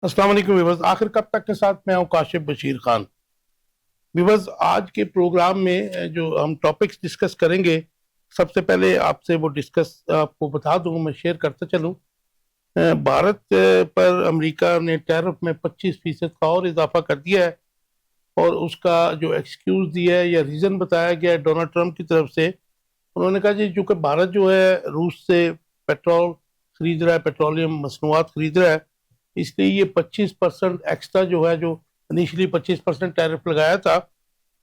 अस्सलाम वालेकुम व्यूअर्स। आखिर कब तक के साथ मैं हूं काशिफ बशीर खान। व्यूअर्स, आज के प्रोग्राम में जो हम टॉपिक्स डिस्कस करेंगे, सबसे पहले आपसे वो डिस्कस आपको बता दूं, मैं शेयर करता चलूं। भारत पर अमेरिका ने टैरिफ में 25% का और इजाफा कर दिया है, और उसका जो एक्सक्यूज दिया है या रीज़न बताया गया है डोनाल्ड ट्रंप की तरफ से, उन्होंने कहा जी चूंकि भारत जो है रूस से पेट्रोल खरीद रहा है, पेट्रोलियम मसनूआत खरीद रहा है, इसलिए ये 25% एक्स्ट्रा जो है, जो इनिशियली 25% टैरिफ लगाया था,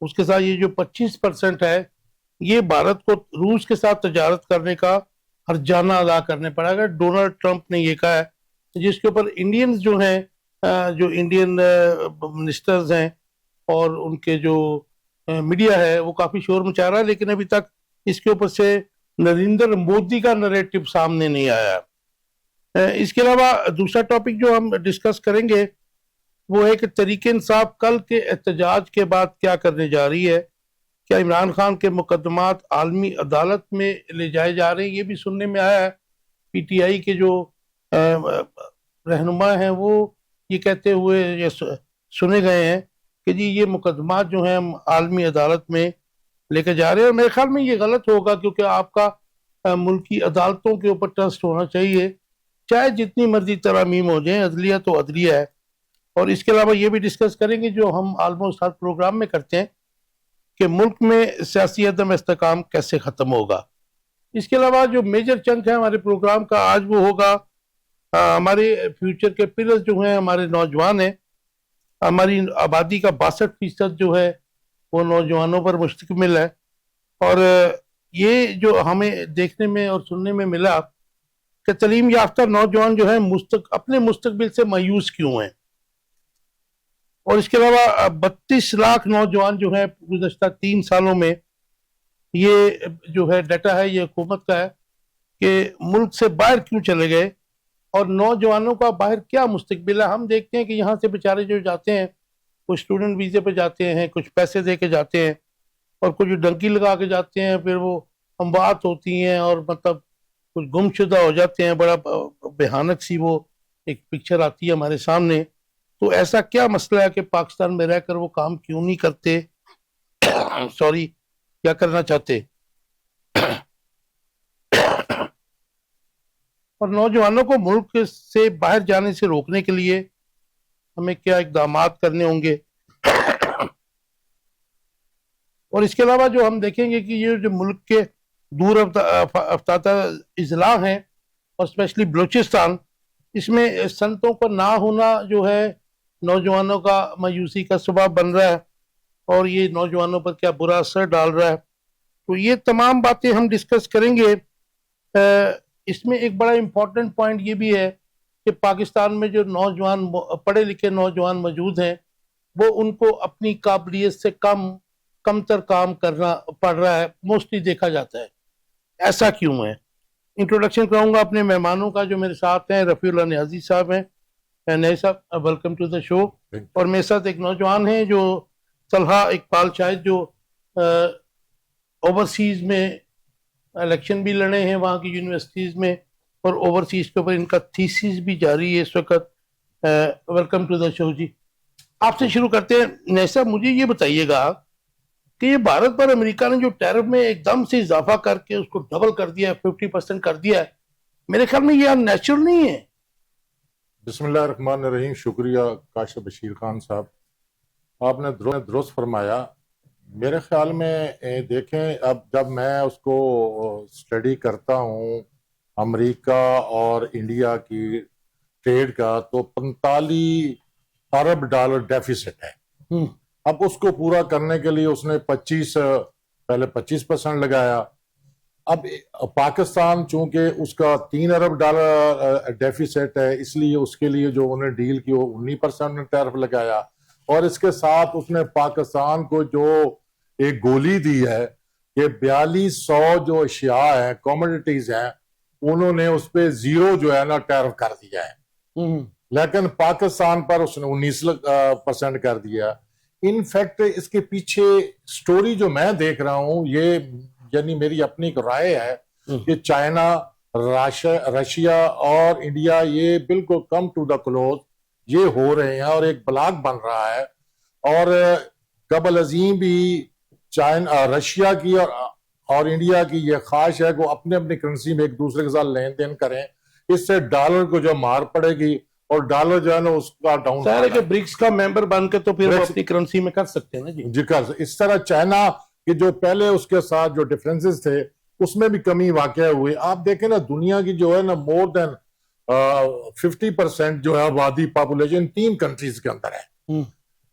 उसके साथ ये जो 25% है, ये भारत को रूस के साथ तजारत करने का हर्जाना अदा करने पड़ेगा। डोनाल्ड ट्रंप ने ये कहा है, जिसके ऊपर इंडियंस जो हैं, जो इंडियन मिनिस्टर्स हैं और उनके जो मीडिया है, वो काफी शोर मचा रहा है, लेकिन अभी तक इसके ऊपर से नरेंद्र मोदी का नरेटिव सामने नहीं आया। इसके अलावा दूसरा टॉपिक जो हम डिस्कस करेंगे वो है कि तहरीक इंसाफ कल के एहतजाज के बाद क्या करने जा रही है। क्या इमरान खान के मुकदमात आलमी अदालत में ले जाए जा रहे हैं, ये भी सुनने में आया है। पीटीआई के जो रहनुमा हैं वो ये कहते हुए ये सुने गए हैं कि जी ये मुकदमात जो हैं हम आलमी अदालत में लेके जा रहे हैं, और मेरे ख्याल में ये गलत होगा, क्योंकि आपका मुल्की अदालतों के ऊपर ट्रस्ट होना चाहिए, चाहे जितनी मर्जी तरामीम हो जाए। अदलिया तो अदलिया है। और इसके अलावा ये भी डिस्कस करेंगे, जो हम ऑलमोस्ट हर प्रोग्राम में करते हैं, कि मुल्क में सियासी अदम इस्तेकाम कैसे खत्म होगा। इसके अलावा जो मेजर चंक है हमारे प्रोग्राम का आज, वो होगा हमारे फ्यूचर के पिलर्स जो हैं, हमारे नौजवान हैं। हमारी आबादी का 62% जो है वो नौजवानों पर मुश्तमिल है। और ये जो हमें देखने में और सुनने में मिला कि तलीम याफ्ता नौजवान जो है अपने मुस्तकबिल से मायूस क्यों हैं। और इसके अलावा 32 लाख नौजवान जो है गुज़श्ता 3 सालों में, ये जो है डाटा है, ये हुकूमत का है, कि मुल्क से बाहर क्यों चले गए और नौजवानों का बाहर क्या मुस्तकबिल है। हम देखते हैं कि यहाँ से बेचारे जो जाते हैं, कुछ स्टूडेंट वीज़े पे जाते हैं, कुछ पैसे दे के जाते हैं, और कुछ डंकी लगा के जाते हैं, फिर वो अमवात होती हैं और मतलब कुछ गुमशुदा हो जाते हैं। बड़ा भयानक सी वो एक पिक्चर आती है हमारे सामने। तो ऐसा क्या मसला है कि पाकिस्तान में रहकर वो काम क्यों नहीं करते, सॉरी, क्या करना चाहते। और नौजवानों को मुल्क से बाहर जाने से रोकने के लिए हमें क्या इकदाम करने होंगे। और इसके अलावा जो हम देखेंगे कि ये जो मुल्क के दूर अफ्ताता इजला हैं, और स्पेशली बलूचिस्तान, इसमें संतों का ना होना जो है नौजवानों का मायूसी का सबब बन रहा है, और ये नौजवानों पर क्या बुरा असर डाल रहा है। तो ये तमाम बातें हम डिस्कस करेंगे। इसमें एक बड़ा इम्पोर्टेंट पॉइंट ये भी है कि पाकिस्तान में जो नौजवान पढ़े लिखे नौजवान मौजूद हैं, वो उनको अपनी काबिलियत से कमतर काम करना पड़ रहा है, मोस्टली देखा जाता है। ऐसा क्यों है? इंट्रोडक्शन कराऊंगा अपने मेहमानों का जो मेरे साथ हैं। रफीउल्लाह नियाजी साहब हैं। नए साहब, वेलकम टू द शो। और मेरे साथ एक नौजवान है जो तलहा इकबाल शाहिद, जो ओवरसीज में इलेक्शन भी लड़े हैं वहाँ की यूनिवर्सिटीज में, और ओवरसीज के ऊपर इनका थीसिस भी जारी है इस वक्त। वेलकम टू द शो जी। आपसे शुरू करते हैं। नए साहब, मुझे ये बताइएगा कि ये भारत पर अमेरिका ने जो टैरिफ में एकदम से इजाफा करके उसको डबल कर दिया है, 50% कर दिया है, मेरे ख्याल में ये अननेचुरल नहीं है। बिस्मिल्लाहिर्रहमानिर्रहीम। शुक्रिया काशिफ बशीर खान साहब, आपने दुरुस्त फरमाया। मेरे ख्याल में देखें, अब जब मैं उसको स्टडी करता हूँ अमेरिका और इंडिया की ट्रेड का, तो 45 अरब डॉलर डेफिसिट है। अब उसको पूरा करने के लिए उसने 25% लगाया। अब पाकिस्तान चूंकि उसका 3 अरब डॉलर डेफिसिट है, इसलिए उसके लिए जो उन्होंने डील की वो 19% टैरिफ लगाया। और इसके साथ उसने पाकिस्तान को जो एक गोली दी है कि 4200 जो अशिया है, कमोडिटीज हैं, उन्होंने उस पर 0 जो है ना टैरिफ कर दिया है। लेकिन पाकिस्तान पर उसने 19% कर दिया। इनफैक्ट इसके पीछे स्टोरी जो मैं देख रहा हूं, ये यानी मेरी अपनी राय है कि चाइना, रशिया और इंडिया ये बिल्कुल कम टू द क्लोज ये हो रहे हैं और एक ब्लॉक बन रहा है। और कबल अजीम भी चाइना, रशिया की और इंडिया की ये ख्वाहिश है कि वो अपने अपनी करेंसी में एक दूसरे के साथ लेन देन करें। इससे डॉलर को जो मार पड़ेगी और डॉलर जो है ना उसका डाउन सर है कि ब्रिक्स का मेंबर बन के तो फिर वो अपनी करेंसी में कर सकते हैं ना जी। जी कर इस तरह चाइना के जो पहले उसके साथ जो डिफरेंसेस थे उसमें भी कमी वाकया हुई। आप देखें ना दुनिया की जो है ना मोर देन 50% जो है आबादी पॉपुलेशन 3 कंट्रीज के अंदर है।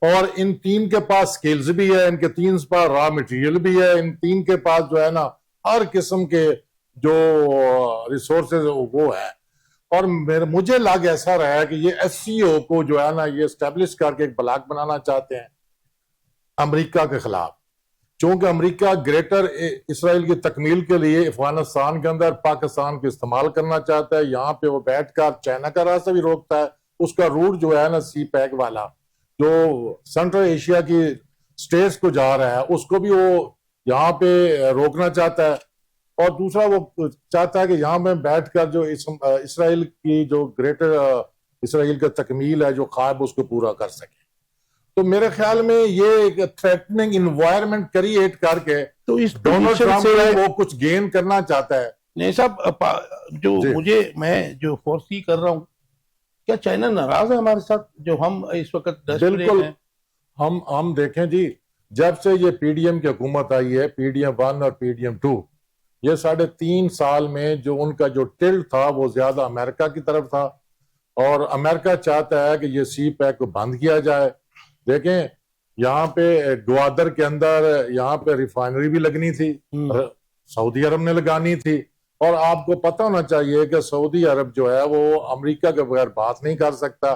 और इन 3 के पास स्किल्स भी है, इनके 3 के पास रॉ मटेरियल भी है, इन 3 के पास जो है ना हर किस्म के जो रिसोर्सेज वो है। और मुझे लग ऐसा रहा है कि ये एससीओ को जो है ना ये एस्टेब्लिश करके एक ब्लॉक बनाना चाहते हैं अमेरिका के खिलाफ। चूंकि अमेरिका ग्रेटर इसराइल की तकमील के लिए अफगानिस्तान के अंदर पाकिस्तान को इस्तेमाल करना चाहता है, यहाँ पे वो बैठकर चाइना का रास्ता भी रोकता है। उसका रूट जो है ना सी पैक वाला जो सेंट्रल एशिया की स्टेट्स को जा रहा है उसको भी वो यहाँ पे रोकना चाहता है। और दूसरा वो चाहता है कि यहाँ में बैठकर जो इसराइल की जो ग्रेटर इसराइल का तकमील है जो ख्वाब उसको पूरा कर सके। तो मेरे ख्याल में ये एक थ्रेटनिंग इन्वायरमेंट क्रिएट करके तो इस डोनाल्ड ट्रंप से वो कुछ गेन करना चाहता है। नहीं साहब, जो मैं जो फोर्सी कर रहा हूँ, क्या चाइना नाराज है हमारे साथ जो हम इस वक्त बिल्कुल हैं? हम देखें जी, जब से ये पीडीएम की हुकूमत आई है, पीडीएम 1 और पीडीएम 2, ये 3.5 साल में जो उनका जो टिल्ट था वो ज्यादा अमेरिका की तरफ था। और अमेरिका चाहता है कि ये सी पैक को बंद किया जाए। देखें यहाँ पे ग्वादर के अंदर यहाँ पे रिफाइनरी भी लगनी थी, सऊदी अरब ने लगानी थी। और आपको पता होना चाहिए कि सऊदी अरब जो है वो अमेरिका के बगैर बात नहीं कर सकता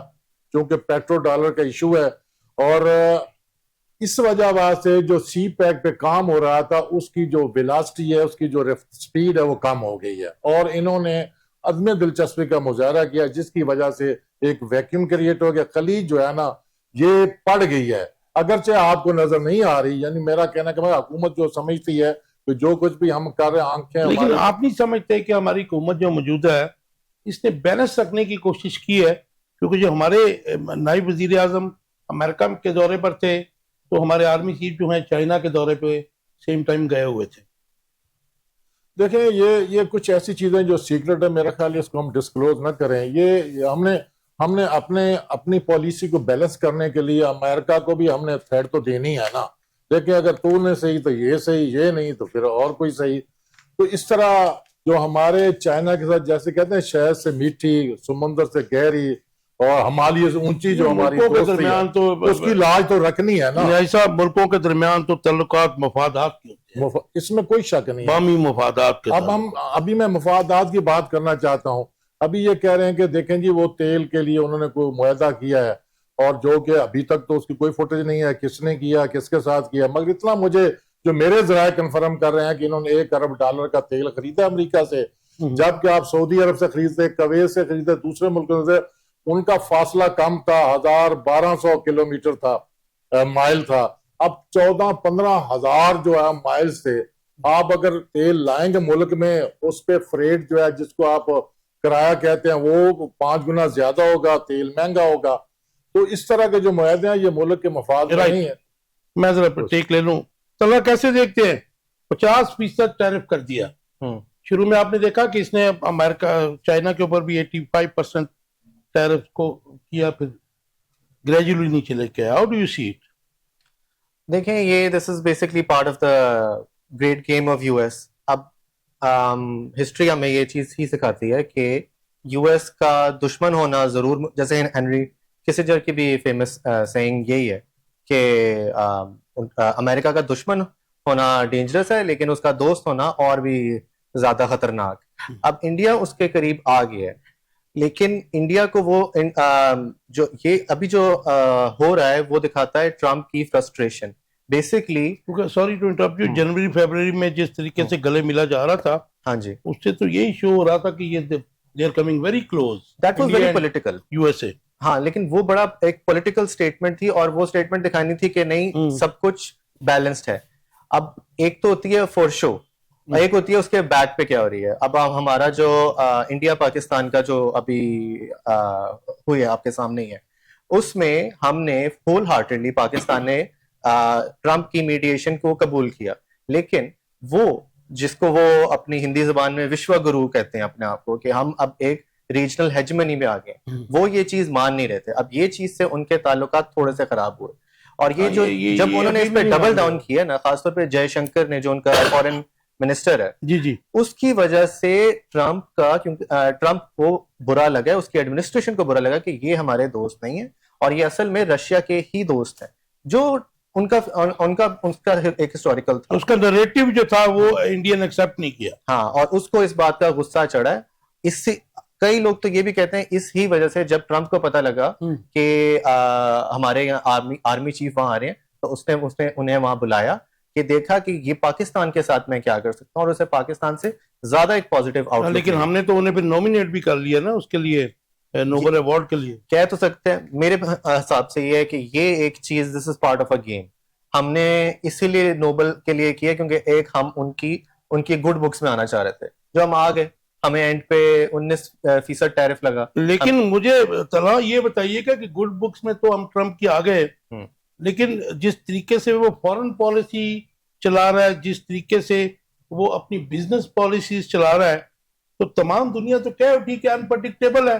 क्योंकि पेट्रो डॉलर का इशू है। और इस वजह वास्ते जो सी पैक पे काम हो रहा था उसकी जो वेलोसिटी है, उसकी जो स्पीड है वो कम हो गई है। और इन्होंने अदम दिलचस्पी का मुजाहरा किया जिसकी वजह से एक वैक्यूम क्रिएट हो गया। खलीज जो है ना ये पड़ गई है, अगरचे आपको नजर नहीं आ रही। यानी मेरा कहना कि हुकूमत जो समझती है तो जो कुछ भी हम कर रहे हैं आंखें, लेकिन आप नहीं समझते कि हमारी हुकूमत जो मौजूदा है इसने बैलेंस रखने की कोशिश की है? क्योंकि जो हमारे नायब वजीर आजम अमेरिका के दौरे पर थे तो हमारे आर्मी चीफ जो है चाइना के दौरे पे सेम टाइम गए हुए थे। देखें ये कुछ ऐसी चीजें जो सीक्रेट है, मेरा ख्याल है इसको हम डिस्क्लोज ना करें। ये हमने अपनी पॉलिसी को बैलेंस करने के लिए अमेरिका को भी हमने थ्रेड तो देनी है ना। देखिए अगर तूने सही तो ये सही, ये नहीं तो फिर और कोई सही। तो इस तरह जो हमारे चाइना के साथ जैसे कहते हैं शहद से मीठी समंदर से गहरी और हिमालय से ऊंची जो हमारी के दरमियान तो उसकी लाज तो रखनी है ना। ऐसा मुल्कों के दरमियान तो तल्लुकात मफादात की होते हैं, इसमें कोई शक नहीं, बामी मफादात के। अब अभी मैं मफादात की बात करना चाहता हूँ। अभी ये कह रहे हैं कि देखें जी वो तेल के लिए उन्होंने कोई मुआहदा किया है और जो कि अभी तक तो उसकी कोई फुटेज नहीं है, किसने किया, किसके साथ किया। मगर इतना मुझे जो मेरे जराए कंफर्म कर रहे हैं कि इन्होंने $1 अरब का तेल खरीदा अमेरिका से, जबकि आप सऊदी अरब से खरीदते, कवैत से खरीदते, दूसरे मुल्कों से, उनका फासला कम था, 1200 किलोमीटर था, माइल था। अब 14-15 हजार जो है माइल्स थे। आप अगर तेल लाएंगे मुल्क में उस पे फ्रेट जो है जिसको आप किराया कहते हैं वो 5 गुना ज्यादा होगा, तेल महंगा होगा। तो इस तरह के जो मुआहदे हैं ये मुल्क के मफाद में नहीं है। मैं जरा टेक ले लूं, तला कैसे देखते हैं? 50% टैरिफ कर दिया। शुरू में आपने देखा कि इसने अमेरिका चाइना के ऊपर भी 85% टैरिफ को किया, फिर ग्रेजुअली नीचे लेके आया। How do you see it? देखें ये this is basically part of the great game of US. अब हिस्ट्री हमें ये चीज ही सिखाती है कि यूएस का दुश्मन होना जरूर, जैसे हेनरी किसिंजर की भी फेमस सेइंग यही है कि अमेरिका का दुश्मन होना डेंजरस है लेकिन उसका दोस्त होना और भी ज्यादा खतरनाक। अब इंडिया उसके करीब आ गया है, लेकिन इंडिया को वो जो ये अभी जो हो रहा है वो दिखाता है ट्रम्प की frustration basically. Sorry to interrupt you, जनवरी फरवरी में जिस तरीके से गले मिला जा रहा था, हाँ जी, उससे तो यही शो हो रहा था कि ये they are coming very close. That was very political, USA. हाँ, लेकिन वो बड़ा एक पॉलिटिकल स्टेटमेंट थी और वो स्टेटमेंट दिखानी थी कि नहीं सब कुछ बैलेंस्ड है। अब एक तो होती है फॉर शो, एक होती है उसके बैक पे क्या हो रही है। अब हमारा जो इंडिया पाकिस्तान का जो अभी हुई है आपके सामने ही है, उसमें हमने फुल हार्टेडली पाकिस्तान ने ट्रंप की मीडिएशन को कबूल किया, लेकिन वो जिसको वो अपनी हिंदी जुबान में विश्व गुरु कहते हैं अपने आप को, कि हम अब एक रीजनल हेजमनी में आ गए, वो ये चीज मान नहीं रहे थे। अब ये चीज से उनके ताल्लुकात थोड़े से खराब हुए, और ये जो जब उन्होंने इस पे डबल डाउन किया ना, खासतौर पे जयशंकर ने जो उनका फॉरेन मिनिस्टर है, जी जी, उसकी वजह से ट्रंप का, क्योंकि ट्रंप को बुरा लगा, उसकी एडमिनिस्ट्रेशन को बुरा लगा कि ये हमारे दोस्त नहीं है और ये असल में रशिया के ही दोस्त हैं, जो उनका उनका उसका एक हिस्टोरिकल था, उसका नरेटिव जो था वो इंडियन एक्सेप्ट नहीं किया। हाँ, और उसको इस बात का गुस्सा चढ़ा है। इससे कई लोग तो ये भी कहते हैं इस ही वजह से जब ट्रंप को पता लगा कि हमारे यहाँ आर्मी चीफ वहां आ रहे हैं, तो उसने उन्हें वहां बुलाया कि देखा कि ये पाकिस्तान के साथ मैं क्या कर सकता हूँ, और उसे पाकिस्तान से ज्यादा एक पॉजिटिव आउटलुक। लेकिन हमने तो उन्हें फिर नॉमिनेट भी कर लिया ना उसके लिए, नोबेल अवार्ड के लिए। कह तो सकते हैं, मेरे हिसाब से ये है कि ये एक चीज, this is part of a game. हमने इसीलिए नोबेल के लिए किया क्योंकि एक हम उनकी गुड बुक्स में आना चाह रहे थे, जो हम आ गए, हमें एंड पे 19% टैरिफ लगा। लेकिन मुझे तला ये बताइएगा कि गुड बुक्स में तो हम ट्रंप की आ गए, लेकिन जिस तरीके से वो फॉरेन पॉलिसी चला रहा है, जिस तरीके से वो अपनी बिजनेस पॉलिसीज चला रहा है, तो तमाम दुनिया तो कह उठी कि अनप्रडिक्टेबल है।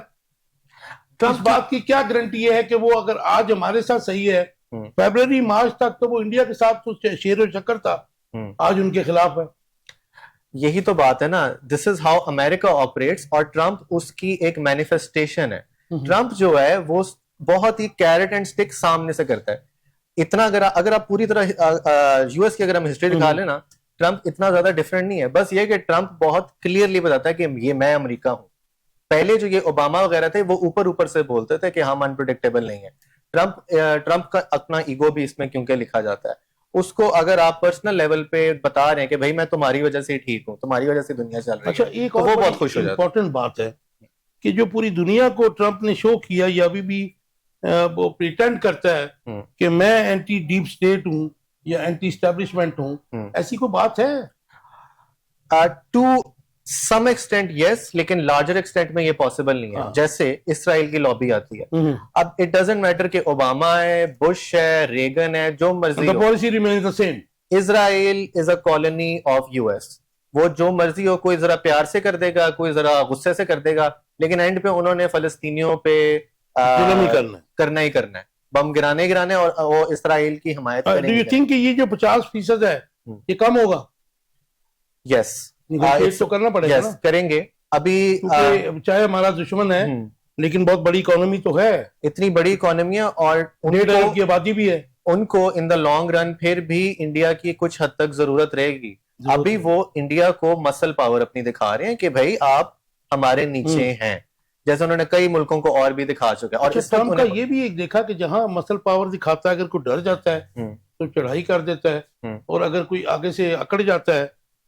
इस बात की क्या गारंटी है कि वो अगर आज हमारे साथ सही है, फरवरी मार्च तक तो वो इंडिया के साथ तो शेर और शक्कर था, आज उनके खिलाफ है। यही तो बात है ना, this is how America operates, और ट्रंप उसकी एक मैनिफेस्टेशन है। ट्रंप जो है वो बहुत ही कैरेट एंड स्टिक सामने से करता है। इतना अगर आप पूरी तरह यूएस की अगर हम हिस्ट्री दिखा लेना, ट्रंप इतना ज्यादा डिफरेंट नहीं है। बस ये कि ट्रंप बहुत क्लियरली बताता है कि ये मैं अमेरिका हूं। पहले जो ये ओबामा वगैरह थे वो ऊपर से बोलते थे कि हम अनप्रिडिक्टेबल नहीं है। ट्रंप का अपना ईगो भी इसमें क्योंकि लिखा जाता है। उसको अगर आप पर्सनल लेवल पे बता रहे हैं कि भाई मैं तुम्हारी वजह से ठीक हूं, तुम्हारी वजह से दुनिया चल रही है, अच्छा, एक तो और वो बहुत खुश हो जाता है। इंपॉर्टेंट बात है कि जो पूरी दुनिया को ट्रंप ने शो किया, या अभी भी वो प्रिटेंड करता है कि मैं एंटी डीप स्टेट हूं या एंटी एस्टेब्लिशमेंट हूं, ऐसी कोई बात है? टू सम एक्सटेंट यस, लेकिन लार्जर एक्सटेंट में ये पॉसिबल नहीं है। जैसे इसराइल की लॉबी आती है, अब इट डजंट मैटर कि ओबामा है, बुश है, रेगन है, जो मर्जी हो, policy remains the same. Israel is a colony of US. वो जो मर्जी हो, कोई जरा प्यार से कर देगा, कोई जरा गुस्से से कर देगा, लेकिन एंड पे उन्होंने फलस्तीनियों पे करना ही करना है, बम गिराने और इसराइल की हिमायत करेंगे। डू यू थिंक ये जो 50% है ये कम होगा? यस, तो करना पड़ेगा ना, करेंगे अभी, चाहे हमारा दुश्मन है लेकिन बहुत बड़ी इकोनॉमी तो है, इतनी बड़ी इकोनॉमी है, और 1.5 अरब की आबादी भी है। उनको इन द लॉन्ग रन फिर भी इंडिया की कुछ हद तक जरूरत रहेगी। अभी वो इंडिया को मसल पावर अपनी दिखा रहे हैं कि भाई आप हमारे नीचे हैं, जैसे उन्होंने कई मुल्कों को और भी दिखा चुके हैं। और इस ट्रंप का ये भी एक देखा कि जहां मसल पावर दिखाता है, अगर कोई डर जाता है तो चढ़ाई कर देता है, और अगर कोई आगे से अकड़ जाता है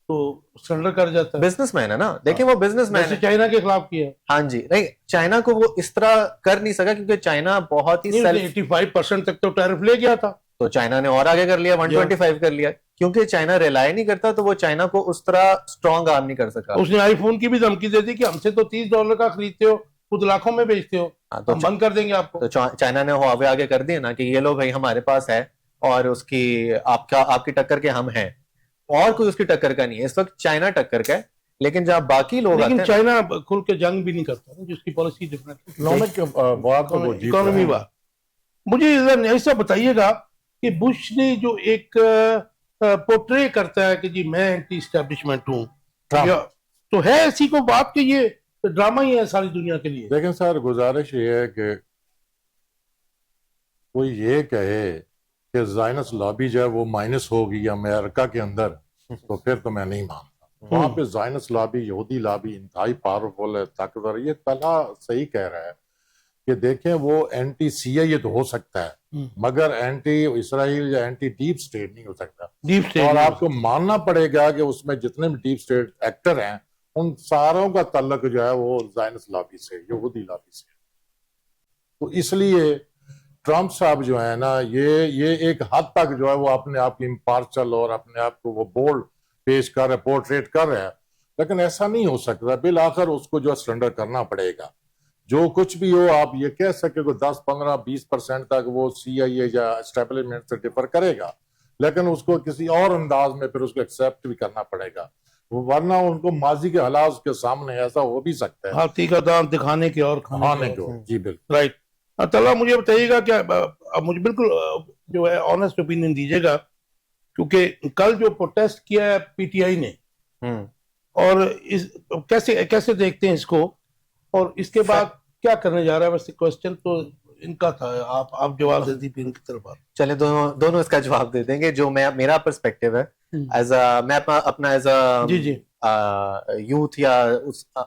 तो सरेंडर कर जाता है। बिजनेसमैन है ना, देखिए वो बिजनेसमैन है। चाइना के खिलाफ किया है। हाँ जी, नहीं, चाइना को वो इस तरह कर नहीं सका क्योंकि चाइना बहुत ही 85% तक तो टैरिफ ले गया था, तो चाइना ने और आगे कर लिया, 125 कर लिया। क्योंकि चाइना रिलाय नहीं करता, तो वो चाइना को उस तरह स्ट्रॉन्ग आर्म नहीं कर सका। उसने आईफोन की भी धमकी दे दी कि हमसे तो $30 का खरीदते हो, खुद लाखों में बेचते हो, तो हम बंद कर देंगे आपको। तो चाइना ने हुआवे आगे कर दिया ना कि ये लो भाई हमारे पास है, और उसकी आपकी टक्कर के हम हैं, और कोई उसकी टक्कर का नहीं है। इस वक्त चाइना टक्कर का है, लेकिन जब बाकी लोग लेकिन चाइना खुल के जंग भी नहीं करता, जिसकी पॉलिसी डिफरेंट इकोनॉमी बात। मुझे ऐसा बताइएगा कि बुश ने जो एक पोर्ट्रे करता है कि जी मैं एंटी एस्टेब्लिशमेंट हूँ, तो है ऐसी को बात कि ये ड्रामा ही है सारी दुनिया के लिए? लेकिन सर गुजारिश ये है कि कोई ये कहे कि ज़ायनिस्ट लॉबी जो है वो माइनस होगी अमेरिका के अंदर, तो फिर तो मैं नहीं मानता। वहां पे ज़ायनिस्ट लॉबी, यहूदी लॉबी इंतहाई पावरफुल है, ताकतवर। ये तला सही कह रहा है कि देखें वो एंटी सीआईए तो हो सकता है, मगर एंटी इसराइल या एंटी डीप स्टेट नहीं हो सकता। डीप स्टेट, और आपको मानना पड़ेगा कि उसमें जितने भी डीप स्टेट एक्टर हैं, उन सारों का तल्लक जो है वो ज़ायनिस्ट लॉबी से, यहूदी लॉबी से। तो इसलिए ट्रंप साहब जो है ना, ये एक हद तक जो है वो अपने आप की इम्पार्शल और अपने आप को वो बोल्ड पेश कर रहे, पोर्ट्रेट कर रहे हैं, लेकिन ऐसा नहीं हो सकता। बिल आखिर उसको जो सरेंडर करना पड़ेगा। जो कुछ भी हो आप ये कह सके कि 10, 15, 20% तक वो CIA या एस्टेब्लिशमेंट से डिफर करेगा, लेकिन उसको किसी और अंदाज में फिर उसको एक्सेप्ट भी करना पड़ेगा, वरना उनको माजी के हालात के सामने ऐसा हो भी सकता है। हाथी का दांत दिखाने के और खाने के और। जी बिल्कुल। राइट। तला मुझे बताइएगा क्या, अब मुझे बिल्कुल जो है ऑनेस्ट ओपिनियन दीजिएगा, क्योंकि कल जो प्रोटेस्ट किया है PTI ने, और इस कैसे कैसे देखते हैं इसको, और इसके बाद क्या करने जा रहा है? वैसे क्वेश्चन तो इनका था, आप जवाब दे दीजिए इनकी तरफ। चले दोनों इसका जवाब दे देंगे। जो मेरा पर्सपेक्टिव है मैं अपना as a ji ji youth या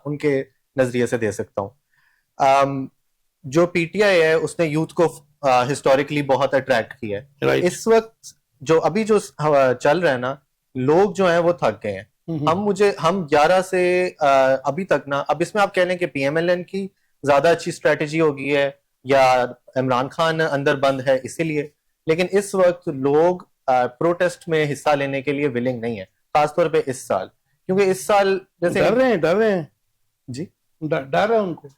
उनके नजरिए से दे सकता हूँ। जो PTI है उसने यूथ को हिस्टोरिकली बहुत अट्रैक्ट किया है। राइट। इस वक्त जो अभी जो चल रहा है ना, लोग जो हैं वो थक गए हैं। हम 11 से अभी तक ना, अब इसमें आप कह लें कि PMLN की ज्यादा अच्छी स्ट्रेटेजी होगी है या इमरान खान अंदर बंद है इसीलिए, लेकिन इस वक्त लोग प्रोटेस्ट में हिस्सा लेने के लिए विलिंग नहीं है, खासतौर पे इस साल, क्योंकि इस साल जैसे डर रहे हैं जी, डर है उनको,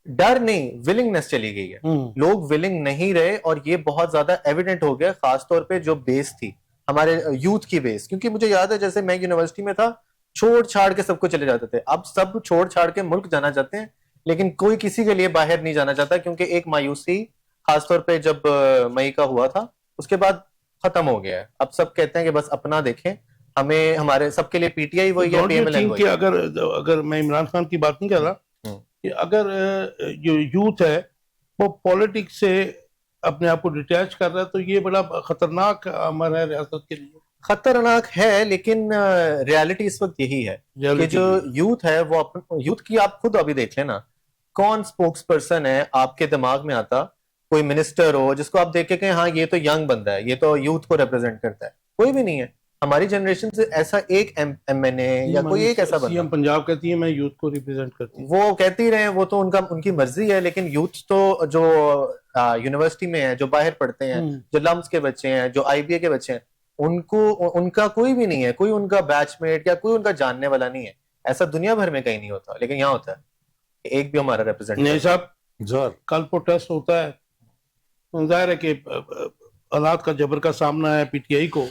डर नहीं, विलिंगनेस चली गई है। लोग विलिंग नहीं रहे, और ये बहुत ज्यादा एविडेंट हो गया, खासतौर पे जो बेस थी हमारे यूथ की बेस। क्योंकि मुझे याद है जैसे मैं यूनिवर्सिटी में था, छोड़ छाड़ के सबको चले जाते थे, अब सब छोड़ छाड़ के मुल्क जाना चाहते हैं, लेकिन कोई किसी के लिए बाहर नहीं जाना चाहता, क्योंकि एक मायूसी खासतौर पे जब मई का हुआ था उसके बाद खत्म हो गया है। अब सब कहते हैं कि बस अपना देखें, हमें हमारे सबके लिए PTI वही है, PMLN वही है। अगर मैं इमरान खान की बात नहीं कर रहा, कि अगर जो यूथ है वो पॉलिटिक्स से अपने आप को डिटैच कर रहा है, तो ये बड़ा खतरनाक अमर है रियासत के लिए। खतरनाक है, लेकिन रियलिटी इस वक्त यही है कि जो यूथ है वो यूथ की आप खुद अभी देख लेना, कौन स्पोक्स पर्सन है आपके दिमाग में आता? कोई मिनिस्टर हो जिसको आप देख के कहें हाँ ये तो यंग बंदा है, ये तो यूथ को रिप्रेजेंट करता है, कोई भी नहीं है। हमारी जनरेशन से ऐसा एक MNA या कोई एक ऐसा बंदा। CM पंजाब कहती है मैं यूथ को रिप्रेजेंट करती हूँ, वो कहती रहे, वो तो उनकी मर्जी है, लेकिन यूथ तो जो यूनिवर्सिटी में है, जो बाहर पढ़ते हैं, जो लम्स के बच्चे हैं, जो IBA के बच्चे हैं, उनका कोई भी नहीं है, कोई उनका बैचमेट या कोई उनका जानने वाला नहीं है। ऐसा दुनिया भर में कहीं नहीं होता, लेकिन यहाँ होता है, एक भी हमारा रिप्रेजेंटेटिव। नहीं साहब, कल प्रोटेस्ट होता है, जाहिर है कि हालात का जबर का सामना है PTI को।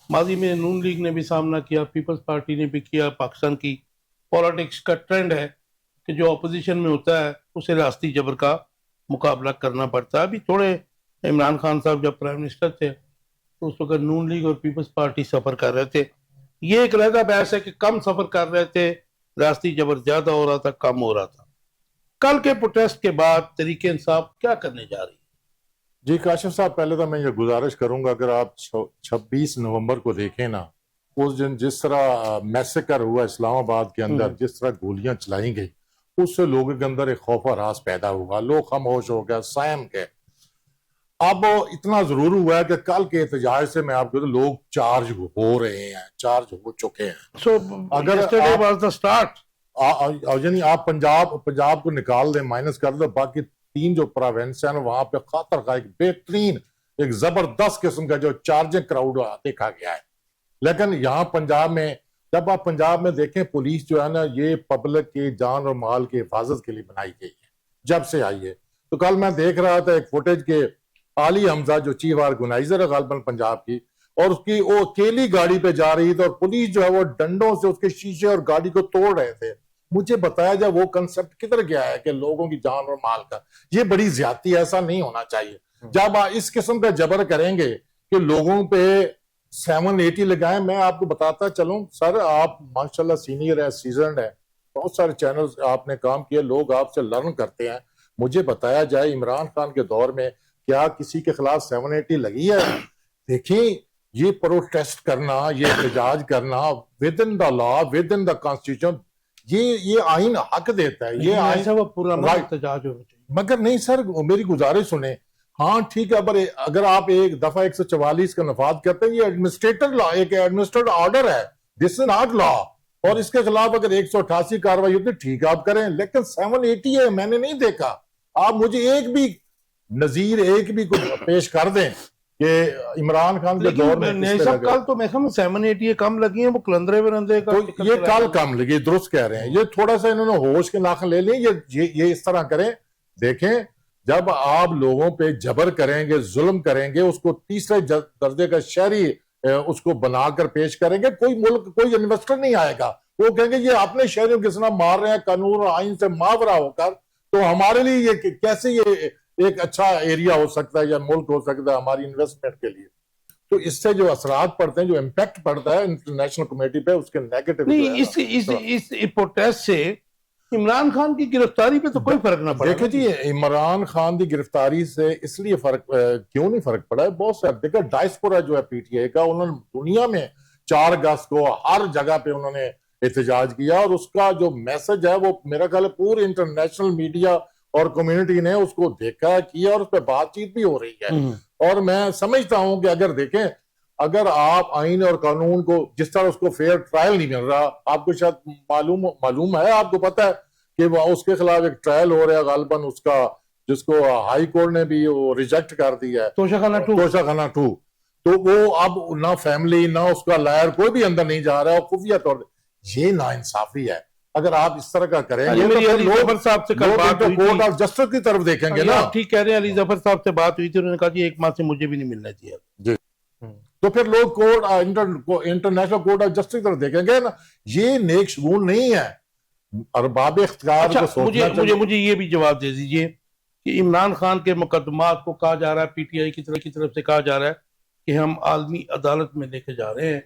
माजी में नून लीग ने भी सामना किया, पीपल्स पार्टी ने भी किया। पाकिस्तान की पॉलिटिक्स का ट्रेंड है कि जो अपोजिशन में होता है उसे रियासती जबर का मुकाबला करना पड़ता है। अभी थोड़े इमरान खान साहब जब प्राइम मिनिस्टर थे तो उस वक्त नून लीग और पीपल्स पार्टी सफर कर रहे थे। ये एक अलग बहस है कि कम सफर कर रहे थे, रियासती जबर ज्यादा हो रहा था, कम हो रहा था। कल के प्रोटेस्ट के बाद तरीके इंसाफ क्या करने जा रही है? जी काशिफ साहब, पहले तो मैं ये गुजारिश करूंगा, अगर आप 26 नवंबर को देखें ना, उस दिन जिस तरह मैसेकर हुआ इस्लामाबाद के अंदर, जिस तरह गोलियां चलाई गई, उससे लोगों के अंदर एक खौफ और रास पैदा हुआ, लोग खामोश हो गए, सहम गए। अब इतना जरूर हुआ है कि कल के एहतजाज से मैं आपको, तो लोग चार्ज हो रहे हैं, चार्ज हो चुके हैं। सो अगर स्टार्ट यानी आप पंजाब को निकाल दें, माइनस कर दो, बाकी 3 जो प्रोविंस है वहां पे खातर का एक बेहतरीन, एक जबरदस्त किस्म का जो चार्जिंग क्राउड देखा गया है। लेकिन यहाँ पंजाब में, जब आप पंजाब में देखें, पुलिस जो है ना, ये पब्लिक की जान और माल की हिफाजत के लिए बनाई गई है जब से आई है। तो कल मैं देख रहा था एक फुटेज के आली हमजा जो चीफ ऑर्गेनाइजर है गालबन पंजाब की, और उसकी वो अकेली गाड़ी पे जा रही थी और पुलिस जो है वो डंडों से उसके शीशे और गाड़ी को तोड़ रहे थे। मुझे बताया जाए वो कंसेप्ट किधर गया है कि लोगों की जान और माल का, ये बड़ी ज्यादती, ऐसा नहीं होना चाहिए। जब आप इस किस्म का जबर करेंगे कि लोगों पे 780 लगाए, मैं आपको बताता चलूं सर, आप माशाल्लाह सीनियर है, सीजन्ड है, बहुत सारे चैनल्स आपने काम किया, लोग आपसे लर्न करते हैं। मुझे बताया जाए इमरान खान के दौर में क्या किसी के खिलाफ 780 लगी है? देखिए, ये प्रोटेस्ट करना, ये एहतजाज करना with in the law, with in the constitution, ये आइन हक देता है। ये आइन वो पूरा एहतजाज होना चाहिए, मगर नहीं सर, मेरी गुजारिश सुने। हाँ ठीक है, अगर आप एक दफा 144 का नफाज करते हैं, ये एडमिनिस्ट्रेटर लॉ, एक एडमिनिस्ट्रेटिव ऑर्डर है, दिस इज नॉट लॉ, और इसके खिलाफ अगर 188 कार्रवाई होती है, ठीक है आप करें, लेकिन 780 है, मैंने नहीं देखा। आप मुझे एक भी नजीर, एक भी कुछ पेश कर दें कि इमरान खान के दौर में लेकिन किसने सब लगे? कल तो मैं 780 कम लगी हैं, वो कलंदरे वरंदे का तो ये कल कम लगी, दुरुस्त कह रहे हैं। ये थोड़ा सा इन्होंने होश के नाखन ले लिए। ये इस तरह करें, देखें जब आप लोगों पे जबर करेंगे, जुल्म करेंगे, उसको तीसरे दर्जे का शहरी उसको बनाकर पेश करेंगे, कोई मुल्क, कोई इन्वेस्टर नहीं आएगा। वो कहेंगे ये अपने शहरियों किस तरह मार रहे हैं कानून और आइन से मावरा होकर, तो हमारे लिए ये कैसे ये एक अच्छा एरिया हो सकता है या मुल्क हो सकता है हमारी इन्वेस्टमेंट के लिए। तो इससे जो असरात पड़ते हैं, जो इम्पैक्ट पड़ता है इंटरनेशनल कमेटी पे, उसके नेगेटिव नहीं, इस प्रोटेस्ट से इमरान खान की गिरफ्तारी पे तो कोई फर्क ना पड़ा। देखिए जी, इमरान खान की गिरफ्तारी से इसलिए फर्क क्यों नहीं फर्क पड़ा है, बहुत सारे देखा डायस्पोरा जो है पीटीआई का, उन्होंने दुनिया में 4 अगस्त को हर जगह पे उन्होंने एहतजाज किया, और उसका जो मैसेज है वो मेरा ख्याल है पूरे इंटरनेशनल मीडिया और कम्युनिटी ने उसको देखा, किया, और उस पर बातचीत भी हो रही है। और मैं समझता हूं कि अगर देखें, अगर आप आइन और कानून को जिस तरह उसको फेयर ट्रायल नहीं मिल रहा, आपको शायद मालूम है, आपको पता है कि उसके खिलाफ एक ट्रायल हो रहा है गालबन उसका, जिसको हाई कोर्ट ने भी वो रिजेक्ट कर दिया है, तोशाखाना 2। तो वो अब ना फैमिली ना उसका लायर कोई भी अंदर नहीं जा रहा है, और खुफिया तौर पर ये नाइंसाफी है। अगर आप इस तरह का करेंगे तो अली जफर साहब से कल बात हुई, कोर्ट ऑफ जस्टिस की तरफ देखेंगे ना। ठीक कह रहे हैं, अली जफर साहब से बात हुई थी, उन्होंने कहा जी 1 माह से मुझे भी नहीं मिलना चाहिए जी। तो फिर लोग इंटरनेशनल कोर्ट ऑफ जस्टिस की तरफ देखेंगे ना। ये नेक शगुन नहीं है। अरबाब इख्तियार को सोचना चाहिए। मुझे ये भी जवाब दे दीजिए कि इमरान खान के मुकदमात को कहा जा रहा है, पीटीआई की तरफ से कहा जा रहा है कि हम आलमी अदालत में लेके जा रहे हैं,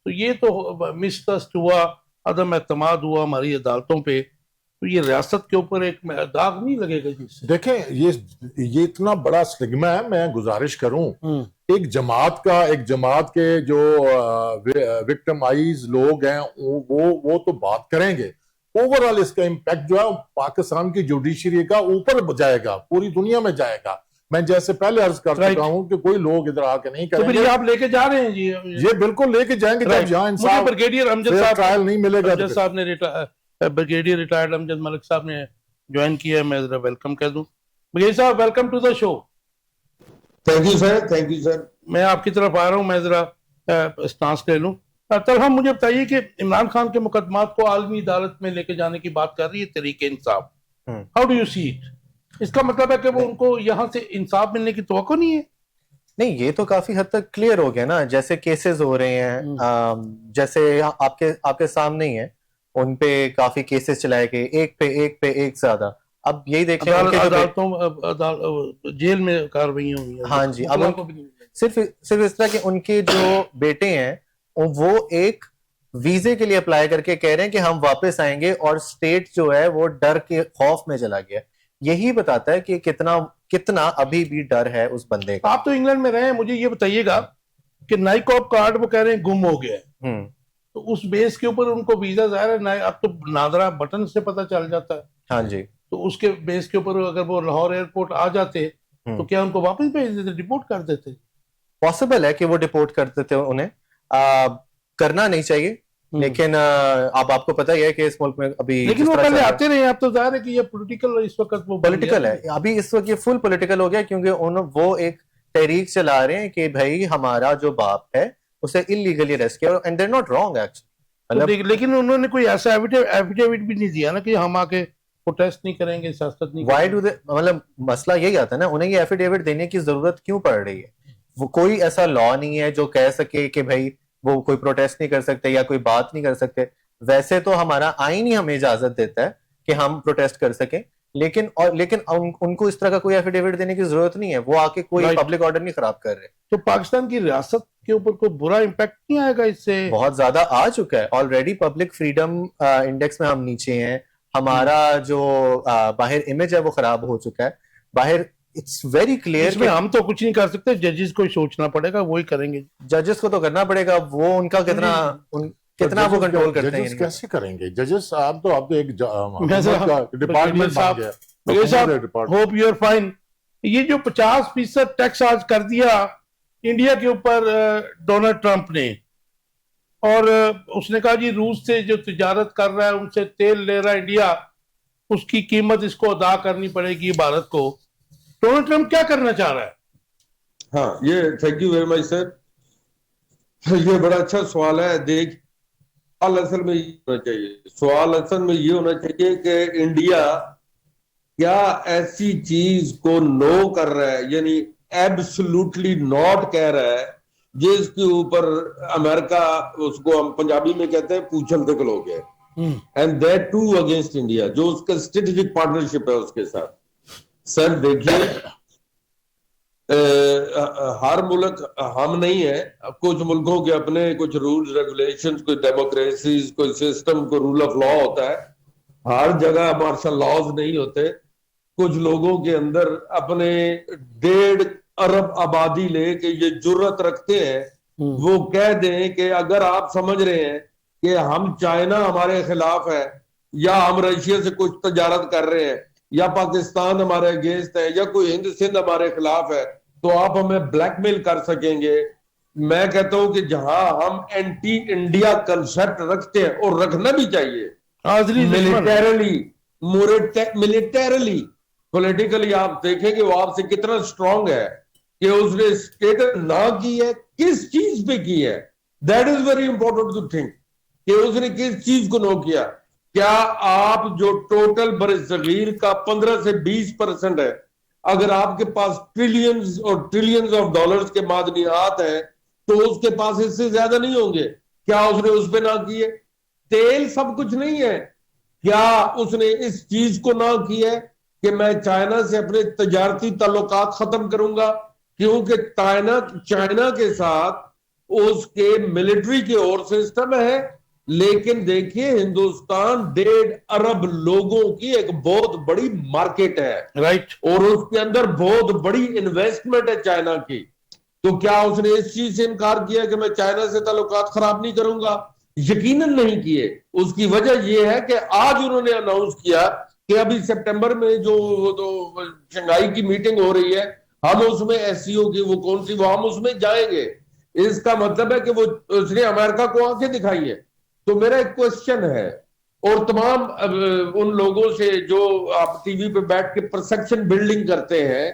तो ये तो मिसट्रस्ट हुआ, अदम एतमाद हुआ हमारी अदालतों पे, तो ये रियासत के ऊपर एक दाग नहीं लगेगा जिससे? देखें, ये इतना बड़ा स्टिग्मा है। मैं गुजारिश करूं, एक जमात के जो विक्टिमाइज लोग हैं वो तो बात करेंगे। ओवरऑल इसका इम्पैक्ट जो है पाकिस्तान की जुडिशरी का ऊपर जाएगा, पूरी दुनिया में जाएगा। मैं जैसे पहले अर्ज कर चुका हूं कि कोई लोग इधर आके नहीं करेंगे। तो फिर आप लेके जा रहे हैं जी? ये बिल्कुल लेके जाएंगे जब यहाँ इंसाफ, ब्रिगेडियर अमजद साहब ट्रायल नहीं मिलेगा। अमजद साहब ने ब्रिगेडियर रिटायर्ड अमजद मलिक साहब ने ज्वाइन किया है, मैं जरा वेलकम कह दूं। ब्रिगेडियर साहब, welcome to the show. Thank you sir, thank you sir. मैं आपकी तरफ आ रहा हूं, मैं जरा स्टांस ले लूं। तलहा, मुझे बताइए कि इमरान खान के मुकदमात को आलमी अदालत में लेके जाने की बात कर रही है Tehreek Insaf, how do you see it? इसका मतलब है कि वो उनको यहाँ से इंसाफ मिलने की तवक्को नहीं है? नहीं, ये तो काफी हद तक क्लियर हो गया ना, जैसे केसेस हो रहे हैं, जैसे आपके सामने ही है, उनपे काफी केसेस चलाए गए, एक पे एक ज्यादा। अब यही देखें जेल में कार्रवाई हुई है। हाँ जी, अब सिर्फ इस तरह के उनके जो बेटे हैं वो एक वीजे के लिए अप्लाई करके कह रहे हैं कि हम वापस आएंगे, और स्टेट जो है वो डर के खौफ में चला गया। यही बताता है कि कितना अभी भी डर है उस बंदे का। आप तो इंग्लैंड में रहे हैं, मुझे ये बताइएगा कि नाइकॉप कार्ड वो कह रहे हैं गुम हो गया है, तो उस बेस के ऊपर उनको वीजा जाहिर है, अब तो नादरा बटन से पता चल जाता है। हाँ जी, तो उसके बेस के ऊपर अगर वो लाहौर एयरपोर्ट आ जाते तो क्या उनको वापस भेज देते, डिपोर्ट कर देते? पॉसिबल है कि वो डिपोर्ट कर देते, उन्हें करना नहीं चाहिए, लेकिन अब आपको पता ही है कि इस मुल्क में अभी, लेकिन वो पहले आते रहे, अब तो जाहिर है कि ये पॉलिटिकल, इस वक्त वो पॉलिटिकल है, अभी इस वक्त ये फुल पॉलिटिकल हो गया, क्योंकि वो एक तहरीक चला रहे हैं कि भाई हमारा जो बाप है उसे इलीगली अरेस्ट किया, and they're not wrong actually. लेकिन उन्होंने कोई ऐसा एफिडेविट भी नहीं दिया ना कि हम आके प्रोटेस्ट नहीं करेंगे, सियासत नहीं Why do they, मतलब मसला यही आता है ना, उन्हें ये एफिडेविट देने की जरूरत क्यों पड़ रही है? वो कोई ऐसा लॉ नहीं है जो कह सके कि भाई वो कोई प्रोटेस्ट नहीं कर सकते या कोई बात नहीं कर सकते। वैसे तो हमारा आईन ही हमें इजाजत देता है कि हम प्रोटेस्ट कर सकें, लेकिन उनको इस तरह का कोई एफिडेविट देने की जरूरत नहीं है। वो आके कोई पब्लिक ऑर्डर नहीं खराब कर रहे। तो पाकिस्तान की रियासत के ऊपर कोई बुरा इम्पैक्ट नहीं आएगा इससे? बहुत ज्यादा आ चुका है ऑलरेडी। पब्लिक फ्रीडम इंडेक्स में हम नीचे हैं, हमारा जो बाहर इमेज है वो खराब हो चुका है बाहर। It's very clear. इसमें हम तो कुछ नहीं कर सकते, जजेस को सोचना पड़ेगा, वही करेंगे। जजेस को तो करना पड़ेगा, वो उनका कितना वो कंट्रोल करते हैं। कैसे करेंगे जजेस? आप तो एक डिपार्टमेंट बन गया। Hope you are fine. ये जो 50% टैक्स आज कर दिया इंडिया के ऊपर डोनाल्ड ट्रंप ने, और उसने कहा जी रूस से जो तिजारत कर रहा है, उनसे तेल ले रहा है इंडिया, उसकी कीमत इसको अदा करनी पड़ेगी भारत को। डोनाल्ड ट्रंप क्या करना चाह रहा है? हाँ, ये thank you very much sir. ये बड़ा अच्छा सवाल है। देख, सवाल असल में ये होना चाहिए, सवाल असल में ये होना चाहिए कि इंडिया क्या ऐसी चीज को नो कर रहा है, यानी एब्सोल्युटली नॉट कह रहा है, जिसके ऊपर अमेरिका, उसको हम पंजाबी में कहते हैं पूछल तक लोग है, and that too against India, जो उसका स्ट्रेटेजिक पार्टनरशिप है उसके साथ। सर देखिए, हर मुल्क हम नहीं है, कुछ मुल्कों के अपने कुछ रूल्स रेगुलेशंस, कोई डेमोक्रेसीज, कोई सिस्टम, कोई रूल ऑफ लॉ होता है। हर जगह मार्शल लॉज नहीं होते। कुछ लोगों के अंदर अपने 1.5 अरब आबादी लेके ये जुर्रत रखते हैं, वो कह दें कि अगर आप समझ रहे हैं कि हम चाइना हमारे खिलाफ है, या हम रशिया से कुछ तजारत कर रहे हैं, या पाकिस्तान हमारे अगेंस्ट है, या कोई हिंद सिंध हमारे खिलाफ है, तो आप हमें ब्लैकमेल कर सकेंगे। मैं कहता हूं कि जहां हम एंटी इंडिया कंसेप्ट रखते हैं, और रखना भी चाहिए, मिलिटरली पॉलिटिकली, आप देखेंगे वो आपसे कितना स्ट्रांग है कि उसने स्टेटस ना की है, किस चीज पे की है। That is very important to think कि उसने किस चीज को नो किया। क्या आप जो टोटल बरसगीर का 15 से 20% है, अगर आपके पास ट्रिलियंस और ट्रिलियंस ऑफ डॉलर्स के मादनियात है, तो उसके पास इससे ज्यादा नहीं होंगे। क्या उसने उस पे ना किए? तेल सब कुछ नहीं है। क्या उसने इस चीज को ना किया है कि मैं चाइना से अपने तजारती ताल्लुकात खत्म करूंगा? क्योंकि चाइना के साथ उसके मिलिट्री के और सिस्टम है, लेकिन देखिए हिंदुस्तान 1.5 अरब लोगों की एक बहुत बड़ी मार्केट है, राइट, और उसके अंदर बहुत बड़ी इन्वेस्टमेंट है चाइना की। तो क्या उसने इस चीज से इनकार किया कि मैं चाइना से ताल्लुकात खराब नहीं करूंगा? यकीनन नहीं किए। उसकी वजह यह है कि आज उन्होंने अनाउंस किया कि अभी सितंबर में जो शंघाई की मीटिंग हो रही है, हम उसमें एससीओ की वो कौन सी, वो हम उसमें जाएंगे। इसका मतलब है कि वो उसने अमेरिका को आंखें दिखाई है। तो मेरा एक क्वेश्चन है, और तमाम उन लोगों से जो आप टीवी पे बैठ के परसेप्शन बिल्डिंग करते हैं,